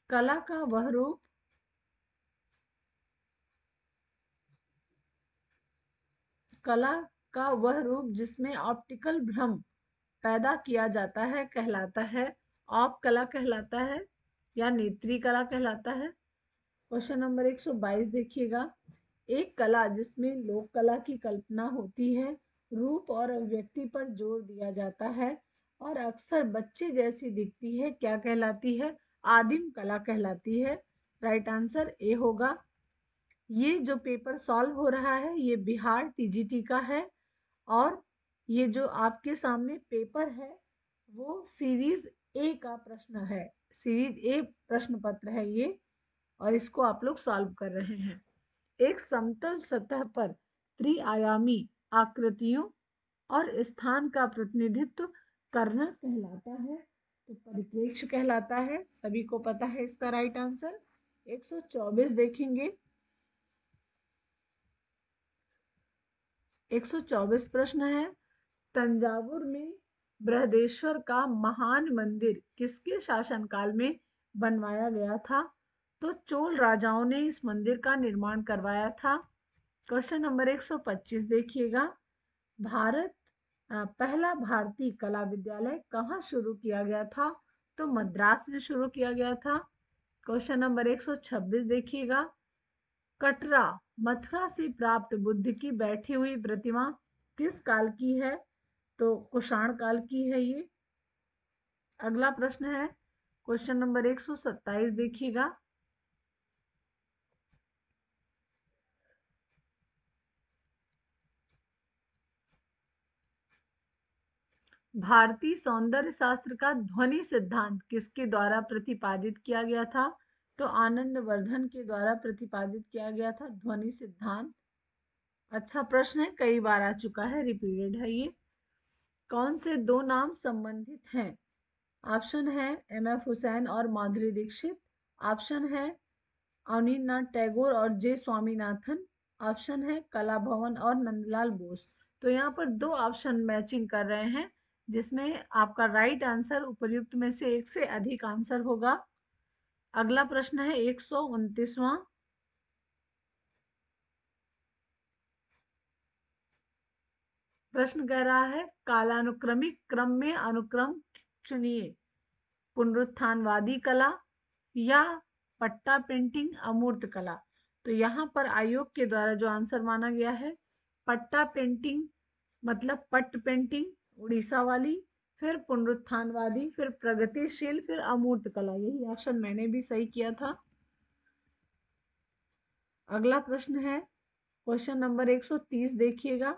कला का वह रूप कला का वह रूप जिसमें ऑप्टिकल भ्रम पैदा किया जाता है कहलाता है? ऑप कला कहलाता है या नेत्री कला कहलाता है? क्वेश्चन नंबर 122 देखिएगा। एक कला जिसमें लोक कला की कल्पना होती है, रूप और अभिव्यक्ति पर जोर दिया जाता है और अक्सर बच्चे जैसी दिखती है, क्या कहलाती है? आदिम कला कहलाती है। राइट आंसर ए होगा। ये जो पेपर सॉल्व हो रहा है ये बिहार टीजीटी का है और ये जो आपके सामने पेपर है वो सीरीज ए का प्रश्न है। सीरीज ए प्रश्न पत्र है ये, और इसको आप लोग सॉल्व कर रहे हैं। एक समतल सतह पर त्रिआयामी आकृतियों और स्थान का प्रतिनिधित्व करना कहलाता है? तो परिप्रेक्ष्य कहलाता है, सभी को पता है इसका राइट आंसर। 124 देखेंगे। 124 प्रश्न है, तंजावुर में बृहदेश्वर का महान मंदिर किसके शासनकाल में बनवाया गया था? तो चोल राजाओं ने इस मंदिर का निर्माण करवाया था। क्वेश्चन नंबर 125 देखिएगा, भारत पहला भारतीय कला विद्यालय कहाँ शुरू किया गया था? तो मद्रास में शुरू किया गया था। क्वेश्चन नंबर 126 देखिएगा, कटरा मथुरा से प्राप्त बुद्ध की बैठी हुई प्रतिमा किस काल की है? तो कुषाण काल की है ये। अगला प्रश्न है क्वेश्चन नंबर 127 देखिएगा, भारतीय सौंदर्य शास्त्र का ध्वनि सिद्धांत किसके द्वारा प्रतिपादित किया गया था? तो आनंदवर्धन के द्वारा प्रतिपादित किया गया था ध्वनि सिद्धांत। अच्छा प्रश्न है, कई बार आ चुका है, रिपीटेड है ये। कौन से दो नाम संबंधित हैं? ऑप्शन है एम.एफ. हुसैन और माधुरी दीक्षित, ऑप्शन है अवनींद्रनाथ टैगोर और जे स्वामीनाथन, ऑप्शन है कला भवन और नंदलाल बोस। तो यहाँ पर दो ऑप्शन मैचिंग कर रहे हैं, जिसमें आपका राइट आंसर उपर्युक्त में से एक से अधिक आंसर होगा। अगला प्रश्न है 129वां, प्रश्न कह रहा है कालानुक्रमिक क्रम में अनुक्रम चुनिए, पुनरुत्थानवादी कला या पट्टा पेंटिंग अमूर्त कला। तो यहाँ पर आयोग के द्वारा जो आंसर माना गया है पट्टा पेंटिंग, मतलब पट्ट पेंटिंग उड़ीसा वाली, फिर पुनरुत्थानवादी, फिर प्रगतिशील, फिर अमूर्त कला। यही ऑप्शन मैंने भी सही किया था। अगला प्रश्न है क्वेश्चन नंबर 130 देखिएगा,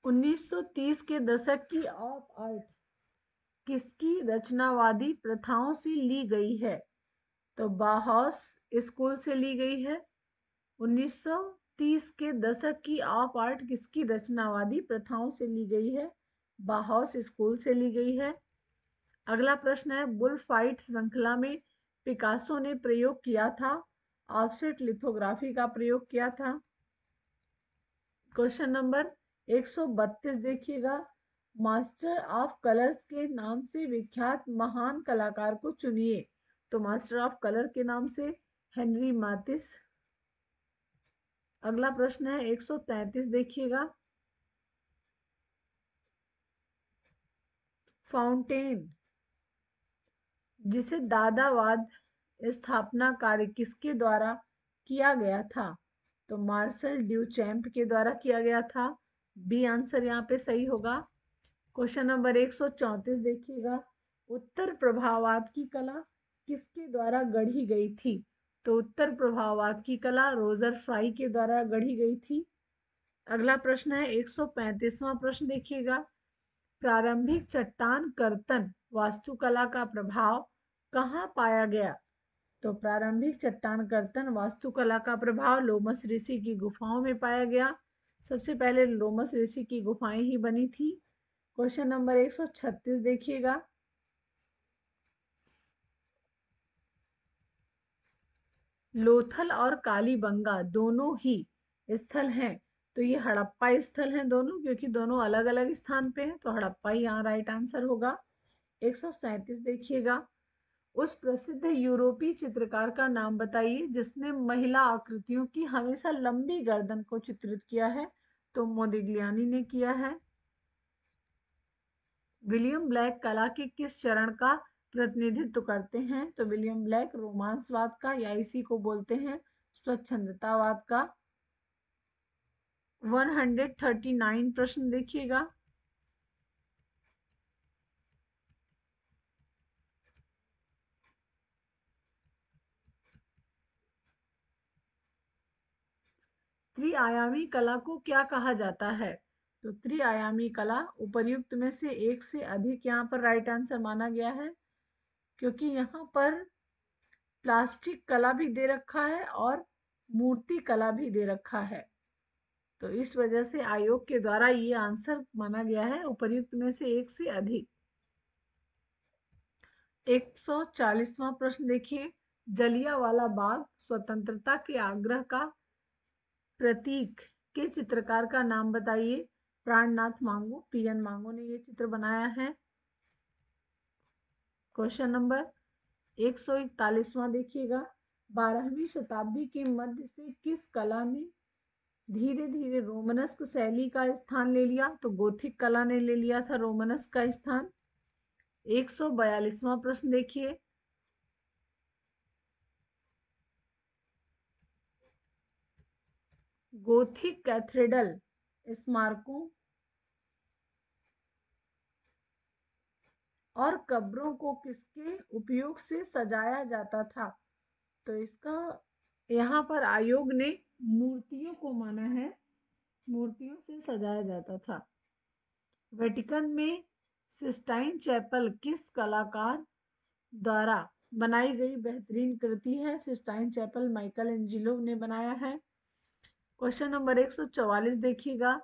1930 के दशक की ऑफ आर्ट किसकी रचनावादी प्रथाओं से ली गई है? तो बाहौस स्कूल से ली गई है। 1930 के दशक की ऑफ आर्ट किसकी रचनावादी प्रथाओं से ली गई है? बाहौस स्कूल से ली गई है। अगला प्रश्न है बुल फाइट श्रृंखला में पिकासो ने प्रयोग किया था, ऑफसेट लिथोग्राफी का प्रयोग किया था। क्वेश्चन नंबर 132 देखिएगा, मास्टर ऑफ कलर्स के नाम से विख्यात महान कलाकार को चुनिए। तो मास्टर ऑफ कलर के नाम से हेनरी मैथिस। अगला प्रश्न है 133 देखिएगा, फाउंटेन जिसे दादावाद स्थापना कार्य किसके द्वारा किया गया था? तो मार्शल ड्यूचैम्प के द्वारा किया गया था। बी आंसर यहाँ पे सही होगा। क्वेश्चन नंबर 134 देखिएगा, उत्तर प्रभाववाद की कला किसके द्वारा गढ़ी गई थी? तो उत्तर प्रभाववाद की कला रोजर फ्राई के द्वारा गढ़ी गई थी। अगला प्रश्न है 135वां प्रश्न देखिएगा, प्रारंभिक चट्टान कर्तन वास्तुकला का प्रभाव कहाँ पाया गया? तो प्रारंभिक चट्टान कर्तन वास्तुकला का प्रभाव लोमस ऋषि की गुफाओं में पाया गया। सबसे पहले लोमस ऋषि की गुफाएं ही बनी थी। क्वेश्चन नंबर 136 देखिएगा, लोथल और कालीबंगा दोनों ही स्थल हैं, तो ये हड़प्पा स्थल हैं दोनों, क्योंकि दोनों अलग अलग स्थान पे हैं, तो हड़प्पा ही यहाँ राइट आंसर होगा। 137 देखिएगा, उस प्रसिद्ध यूरोपीय चित्रकार का नाम बताइए जिसने महिला आकृतियों की हमेशा लंबी गर्दन को चित्रित किया है। तो मोदिग्लियानी ने किया है। विलियम ब्लैक कला के किस चरण का प्रतिनिधित्व करते हैं? तो विलियम ब्लैक रोमांसवाद का, या इसी को बोलते हैं स्वच्छंदतावाद का। 139 प्रश्न देखिएगा, त्रिआयामी कला को क्या कहा जाता है? तो त्रिआयामी कला उपर्युक्त में से एक से अधिक यहाँ पर राइट आंसर माना गया है, क्योंकि यहाँ पर प्लास्टिक कला भी दे रखा है और मूर्ति कला भी दे रखा है। तो इस वजह से आयोग के द्वारा ये आंसर माना गया है उपर्युक्त में से एक से अधिक। 140वां प्रश्न देखिए, जलियांवाला बाग स्वतंत्रता के आग्रह का प्रतीक के चित्रकार का नाम बताइए। प्राणनाथ मांगू, पीएन मांगू ने ये चित्र बनाया है। क्वेश्चन नंबर 141वां देखिएगा, 12वीं शताब्दी के मध्य से किस कला ने धीरे धीरे रोमनस्क शैली का स्थान ले लिया? तो गोथिक कला ने ले लिया था रोमनस्क का स्थान। 142वां प्रश्न देखिए, गोथिक कैथेड्रल स्मारकों और कब्रों को किसके उपयोग से सजाया जाता था? तो इसका यहाँ पर आयोग ने मूर्तियों को माना है, मूर्तियों से सजाया जाता था। वेटिकन में सिस्टाइन चैपल किस कलाकार द्वारा बनाई गई बेहतरीन कृति है? सिस्टाइन चैपल माइकल एंजिलो ने बनाया है। क्वेश्चन नंबर 144 देखिएगा,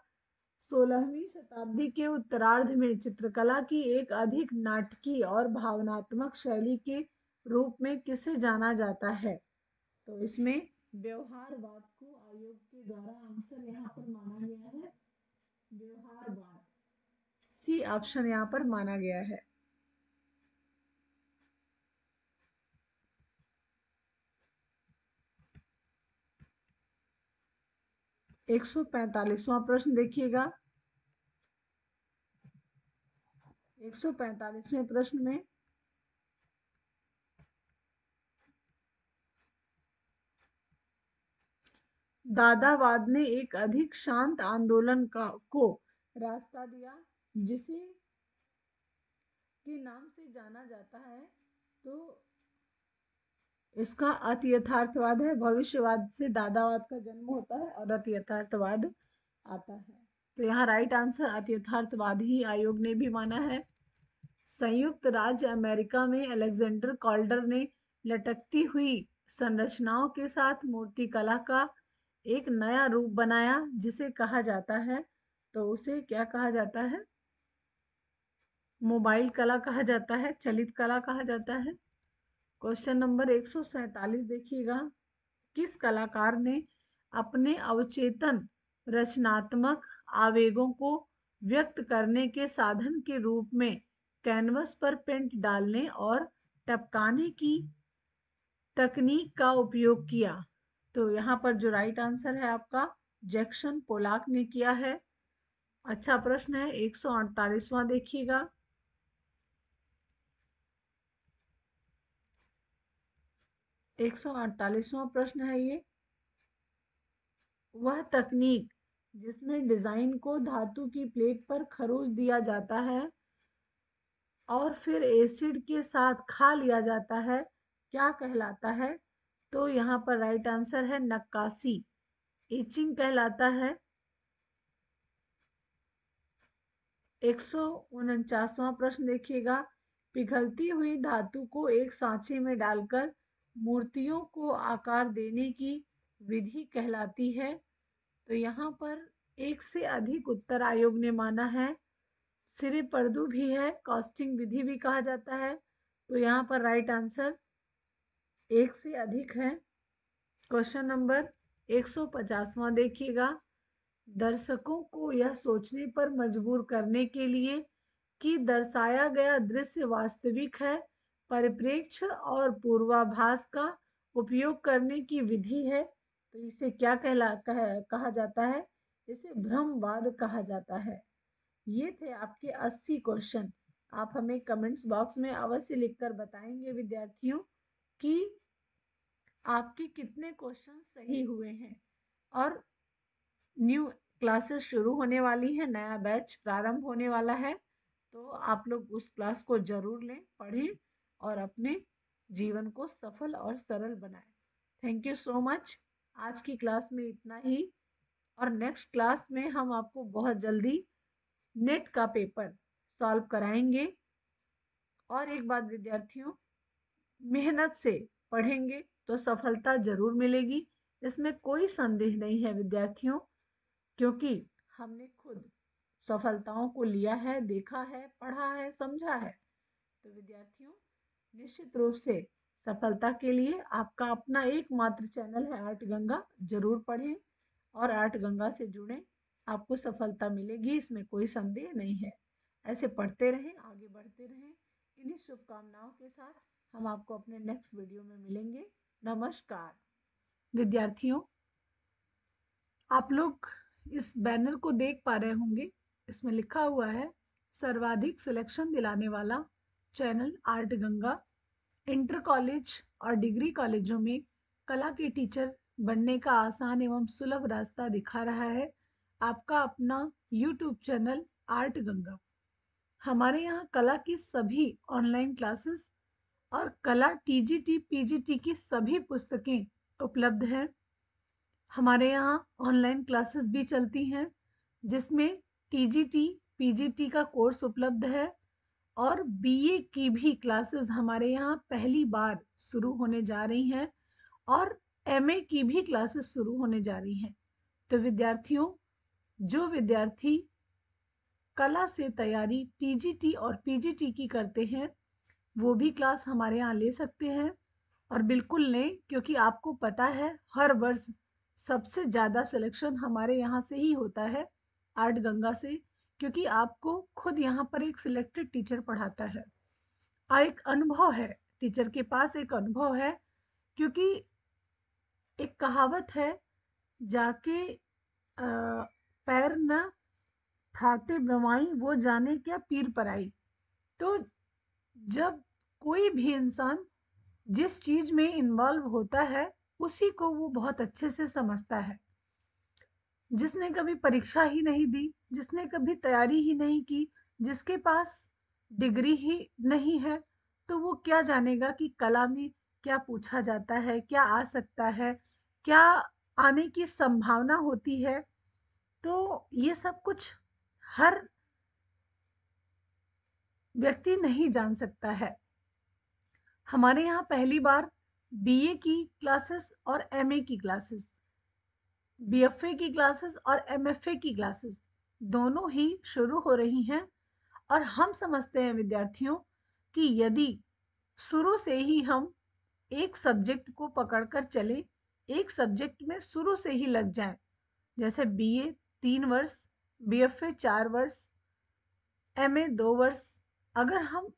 16वीं शताब्दी के उत्तरार्ध में चित्रकला की एक अधिक नाटकीय और भावनात्मक शैली के रूप में किसे जाना जाता है? तो इसमें व्यवहारवाद को आयोग के द्वारा आंसर यहाँ पर माना गया है, व्यवहारवाद। सी ऑप्शन यहाँ पर माना गया है। एक 145वां प्रश्न देखिएगा, 145वें प्रश्न में दादावाद ने एक अधिक शांत आंदोलन को रास्ता दिया जिसे के नाम से जाना जाता है। तो इसका अति यथार्थवाद है। भविष्यवाद से दादावाद का जन्म होता है और अति यथार्थवाद आता है। तो यहाँ राइट आंसर अति यथार्थवाद ही आयोग ने भी माना है। संयुक्त राज्य अमेरिका में अलेक्जेंडर कॉल्डर ने लटकती हुई संरचनाओं के साथ मूर्तिकला का एक नया रूप बनाया जिसे कहा जाता है, तो उसे क्या कहा जाता है? मोबाइल कला कहा जाता है, चलित कला कहा जाता है। क्वेश्चन नंबर 147 देखिएगा, किस कलाकार ने अपने अवचेतन रचनात्मक आवेगों को व्यक्त करने के साधन के रूप में कैनवस पर पेंट डालने और टपकाने की तकनीक का उपयोग किया? तो यहाँ पर जो राइट आंसर है आपका जैक्सन पोलाक ने किया है। अच्छा प्रश्न है। 148वां देखिएगा, 148वां प्रश्न है ये, वह तकनीक जिसमें डिजाइन को धातु की प्लेट पर खरोच दिया जाता है और फिर एसिड के साथ खा लिया जाता है, क्या कहलाता है? तो यहाँ पर राइट आंसर है नक्काशी, इचिंग कहलाता है। 149वां प्रश्न देखिएगा, पिघलती हुई धातु को एक सांचे में डालकर मूर्तियों को आकार देने की विधि कहलाती है। तो यहाँ पर एक से अधिक उत्तर आयोग ने माना है। सिरे पर्दू भी है, कास्टिंग विधि भी कहा जाता है। तो यहाँ पर राइट आंसर एक से अधिक है। क्वेश्चन नंबर 150वां देखिएगा, दर्शकों को यह सोचने पर मजबूर करने के लिए कि दर्शाया गया दृश्य वास्तविक है, परिप्रेक्ष्य और पूर्वाभास का उपयोग करने की विधि है। तो इसे क्या कहा जाता है? इसे भ्रमवाद कहा जाता है। ये थे आपके 80 क्वेश्चन। आप हमें कमेंट्स बॉक्स में अवश्य लिखकर बताएंगे विद्यार्थियों कि आपके कितने क्वेश्चन सही हुए हैं। और न्यू क्लासेस शुरू होने वाली है, नया बैच प्रारंभ होने वाला है, तो आप लोग उस क्लास को जरूर लें, पढ़ें और अपने जीवन को सफल और सरल बनाएं। Thank you so much. आज की क्लास में इतना ही, और नेक्स्ट क्लास में हम आपको बहुत जल्दी नेट का पेपर सॉल्व कराएंगे। और एक बात विद्यार्थियों, मेहनत से पढ़ेंगे तो सफलता जरूर मिलेगी, इसमें कोई संदेह नहीं है विद्यार्थियों। क्योंकि हमने खुद सफलताओं को लिया है, देखा है, पढ़ा है, समझा है। तो विद्यार्थियों, निश्चित रूप से सफलता के लिए आपका अपना एकमात्र चैनल है आर्ट गंगा, जरूर पढ़ें और आर्ट गंगा से जुड़ें। आपको सफलता मिलेगी, इसमें कोई संदेह नहीं है। ऐसे पढ़ते रहें, आगे बढ़ते रहें। इन्हीं शुभकामनाओं के साथ हम आपको अपने नेक्स्ट वीडियो में मिलेंगे। नमस्कार विद्यार्थियों, आप लोग इस बैनर को देख पा रहे होंगे। इसमें लिखा हुआ है सर्वाधिक सिलेक्शन दिलाने वाला channel art Ganga. Inter college और डिग्री कॉलेजों में कला के टीचर बनने का आसान एवं सुलभ रास्ता दिखा रहा है आपका अपना यूट्यूब चैनल आर्ट गंगा। हमारे यहाँ कला की सभी ऑनलाइन क्लासेस और कला टीजीटी पीजीटी की सभी पुस्तकें उपलब्ध हैं। हमारे यहाँ ऑनलाइन क्लासेस भी चलती हैं जिसमें टीजीटी पीजीटी का कोर्स उपलब्ध है और बीए की भी क्लासेस हमारे यहाँ पहली बार शुरू होने जा रही हैं और एमए की भी क्लासेस शुरू होने जा रही हैं। तो विद्यार्थियों, जो विद्यार्थी कला से तैयारी टीजीटी और पीजीटी की करते हैं वो भी क्लास हमारे यहाँ ले सकते हैं और बिल्कुल लें, क्योंकि आपको पता है हर वर्ष सबसे ज़्यादा सिलेक्शन हमारे यहाँ से ही होता है, आर्ट गंगा से, क्योंकि आपको खुद यहाँ पर एक सिलेक्टेड टीचर पढ़ाता है और एक अनुभव है, टीचर के पास एक अनुभव है। क्योंकि एक कहावत है, जाके पैर न थाते ब्रवाई वो जाने क्या पीर पराई। तो जब कोई भी इंसान जिस चीज में इन्वॉल्व होता है उसी को वो बहुत अच्छे से समझता है। जिसने कभी परीक्षा ही नहीं दी, जिसने कभी तैयारी ही नहीं की, जिसके पास डिग्री ही नहीं है, तो वो क्या जानेगा कि कला में क्या पूछा जाता है, क्या आ सकता है, क्या आने की संभावना होती है। तो ये सब कुछ हर व्यक्ति नहीं जान सकता है। हमारे यहाँ पहली बार बीए की क्लासेस और एमए की क्लासेस, बीएफए की क्लासेस और एमएफए की क्लासेस दोनों ही शुरू हो रही हैं और हम समझते हैं विद्यार्थियों कि यदि शुरू से ही हम एक सब्जेक्ट को पकड़कर चलें, एक सब्जेक्ट में शुरू से ही लग जाएं, जैसे बीए 3 वर्ष, बीएफए 4 वर्ष, एमए 2 वर्ष, अगर हम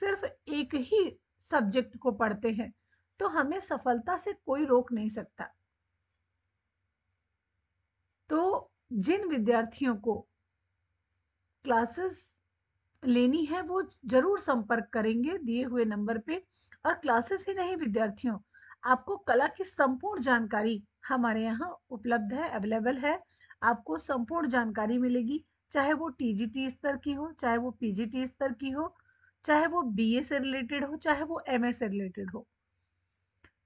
सिर्फ एक ही सब्जेक्ट को पढ़ते हैं तो हमें सफलता से कोई रोक नहीं सकता। तो जिन विद्यार्थियों को क्लासेस लेनी है वो जरूर संपर्क करेंगे दिए हुए नंबर पे। और क्लासेस ही नहीं विद्यार्थियों, आपको कला की संपूर्ण जानकारी हमारे यहाँ उपलब्ध है, अवेलेबल है। आपको संपूर्ण जानकारी मिलेगी, चाहे वो टीजीटी स्तर की हो, चाहे वो पीजीटी स्तर की हो, चाहे वो बीए से रिलेटेड हो, चाहे वो एमए से रिलेटेड हो।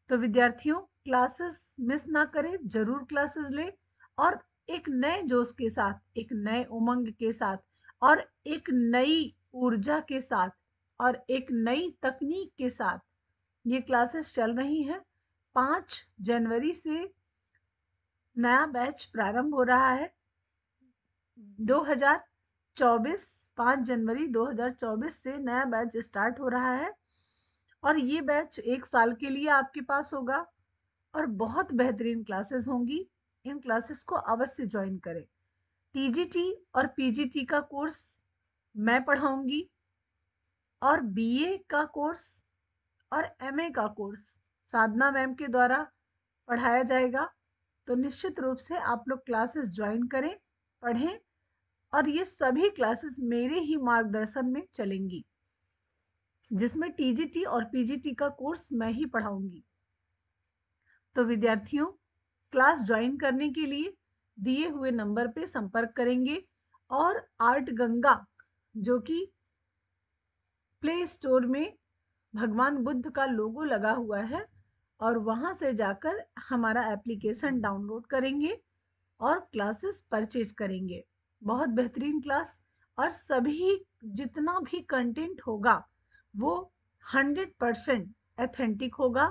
तो विद्यार्थियों, क्लासेस मिस ना करें, जरूर क्लासेस लें और एक नए जोश के साथ, एक नए उमंग के साथ और एक नई ऊर्जा के साथ और एक नई तकनीक के साथ ये क्लासेस चल रही हैं। 5 जनवरी से नया बैच प्रारंभ हो रहा है। 2024 5 जनवरी 2024 से नया बैच स्टार्ट हो रहा है और ये बैच 1 साल के लिए आपके पास होगा और बहुत बेहतरीन क्लासेस होंगी। इन क्लासेस को अवश्य ज्वाइन करें। टीजीटी और पीजीटी का कोर्स मैं पढ़ाऊंगी और बीए का कोर्स और एमए का कोर्स साधना मैम के द्वारा पढ़ाया जाएगा। तो निश्चित रूप से आप लोग क्लासेस ज्वाइन करें, पढ़ें और ये सभी क्लासेस मेरे ही मार्गदर्शन में चलेंगी, जिसमें टीजीटी और पीजीटी का कोर्स मैं ही पढ़ाऊंगी। तो विद्यार्थियों, क्लास ज्वाइन करने के लिए दिए हुए नंबर पे संपर्क करेंगे और आर्ट गंगा, जो कि प्ले स्टोर में भगवान बुद्ध का लोगो लगा हुआ है, और वहां से जाकर हमारा एप्लीकेशन डाउनलोड करेंगे और क्लासेस परचेज करेंगे। बहुत बेहतरीन क्लास और सभी जितना भी कंटेंट होगा वो 100% ऑथेंटिक होगा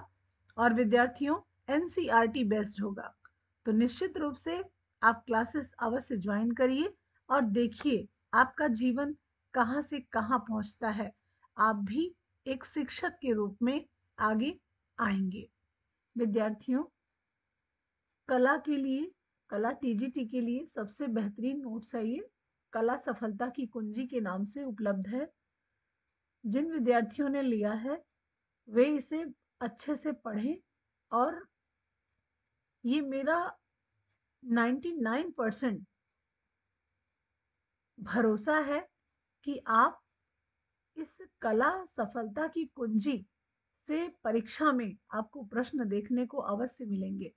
और विद्यार्थियों एनसीईआरटी बेस्ड होगा। तो निश्चित रूप से आप क्लासेस अवश्य ज्वाइन करिए और देखिए आपका जीवन कहाँ से कहाँ पहुँचता है। आप भी एक शिक्षक के रूप में आगे आएंगे। विद्यार्थियों, कला के लिए, कला टीजीटी के लिए सबसे बेहतरीन नोट्स है ये, कला सफलता की कुंजी के नाम से उपलब्ध है। जिन विद्यार्थियों ने लिया है वे इसे अच्छे से पढ़ें और ये मेरा 99% भरोसा है कि आप इस कला सफलता की कुंजी से परीक्षा में आपको प्रश्न देखने को अवश्य मिलेंगे।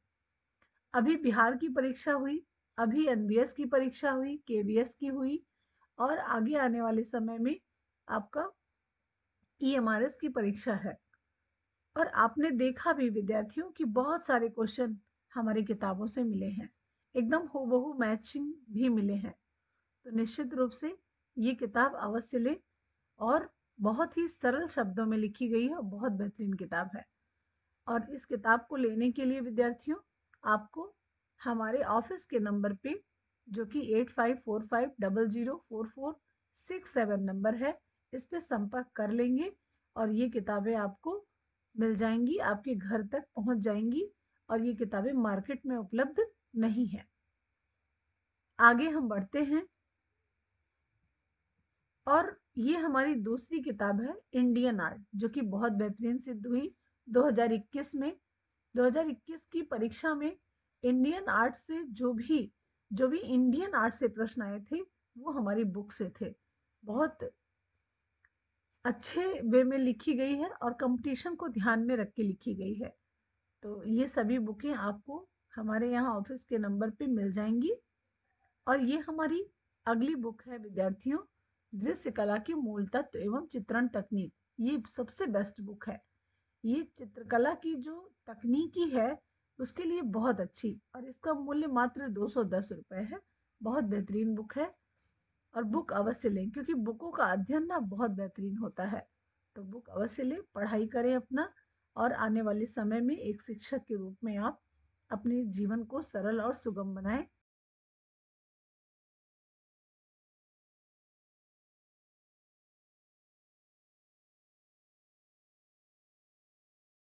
अभी बिहार की परीक्षा हुई, अभी एनबीएस की परीक्षा हुई, केवीएस की हुई और आगे आने वाले समय में आपका ईएमआरएस की परीक्षा है। और आपने देखा भी विद्यार्थियों कि बहुत सारे क्वेश्चन हमारी किताबों से मिले हैं, एकदम हूबहू मैचिंग भी मिले हैं। तो निश्चित रूप से ये किताब अवश्य लें और बहुत ही सरल शब्दों में लिखी गई है और बहुत बेहतरीन किताब है। और इस किताब को लेने के लिए विद्यार्थियों आपको हमारे ऑफिस के नंबर पे, जो कि 8545004467 नंबर है, इस पे संपर्क कर लेंगे और ये किताबें आपको मिल जाएंगी, आपके घर तक पहुंच जाएंगी और ये किताबें मार्केट में उपलब्ध नहीं है। आगे हम बढ़ते हैं और ये हमारी दूसरी किताब है इंडियन आर्ट, जो कि बहुत बेहतरीन सिद्ध हुई 2021 में। 2021 की परीक्षा में इंडियन आर्ट से जो भी इंडियन आर्ट से प्रश्न आए थे वो हमारी बुक से थे। बहुत अच्छे वे में लिखी गई है और कंपटीशन को ध्यान में रख के लिखी गई है। तो ये सभी बुकें आपको हमारे यहाँ ऑफिस के नंबर पे मिल जाएंगी। और ये हमारी अगली बुक है विद्यार्थियों, दृश्य कला के मूल तत्व एवं चित्रण तकनीक। ये सबसे बेस्ट बुक है। ये चित्रकला की जो तकनीकी है उसके लिए बहुत अच्छी, और इसका मूल्य मात्र 210 रुपये है। बहुत बेहतरीन बुक है और बुक अवश्य लें, क्योंकि बुकों का अध्ययन ना बहुत बेहतरीन होता है। तो बुक अवश्य लें, पढ़ाई करें अपना, और आने वाले समय में एक शिक्षक के रूप में आप अपने जीवन को सरल और सुगम बनाएं।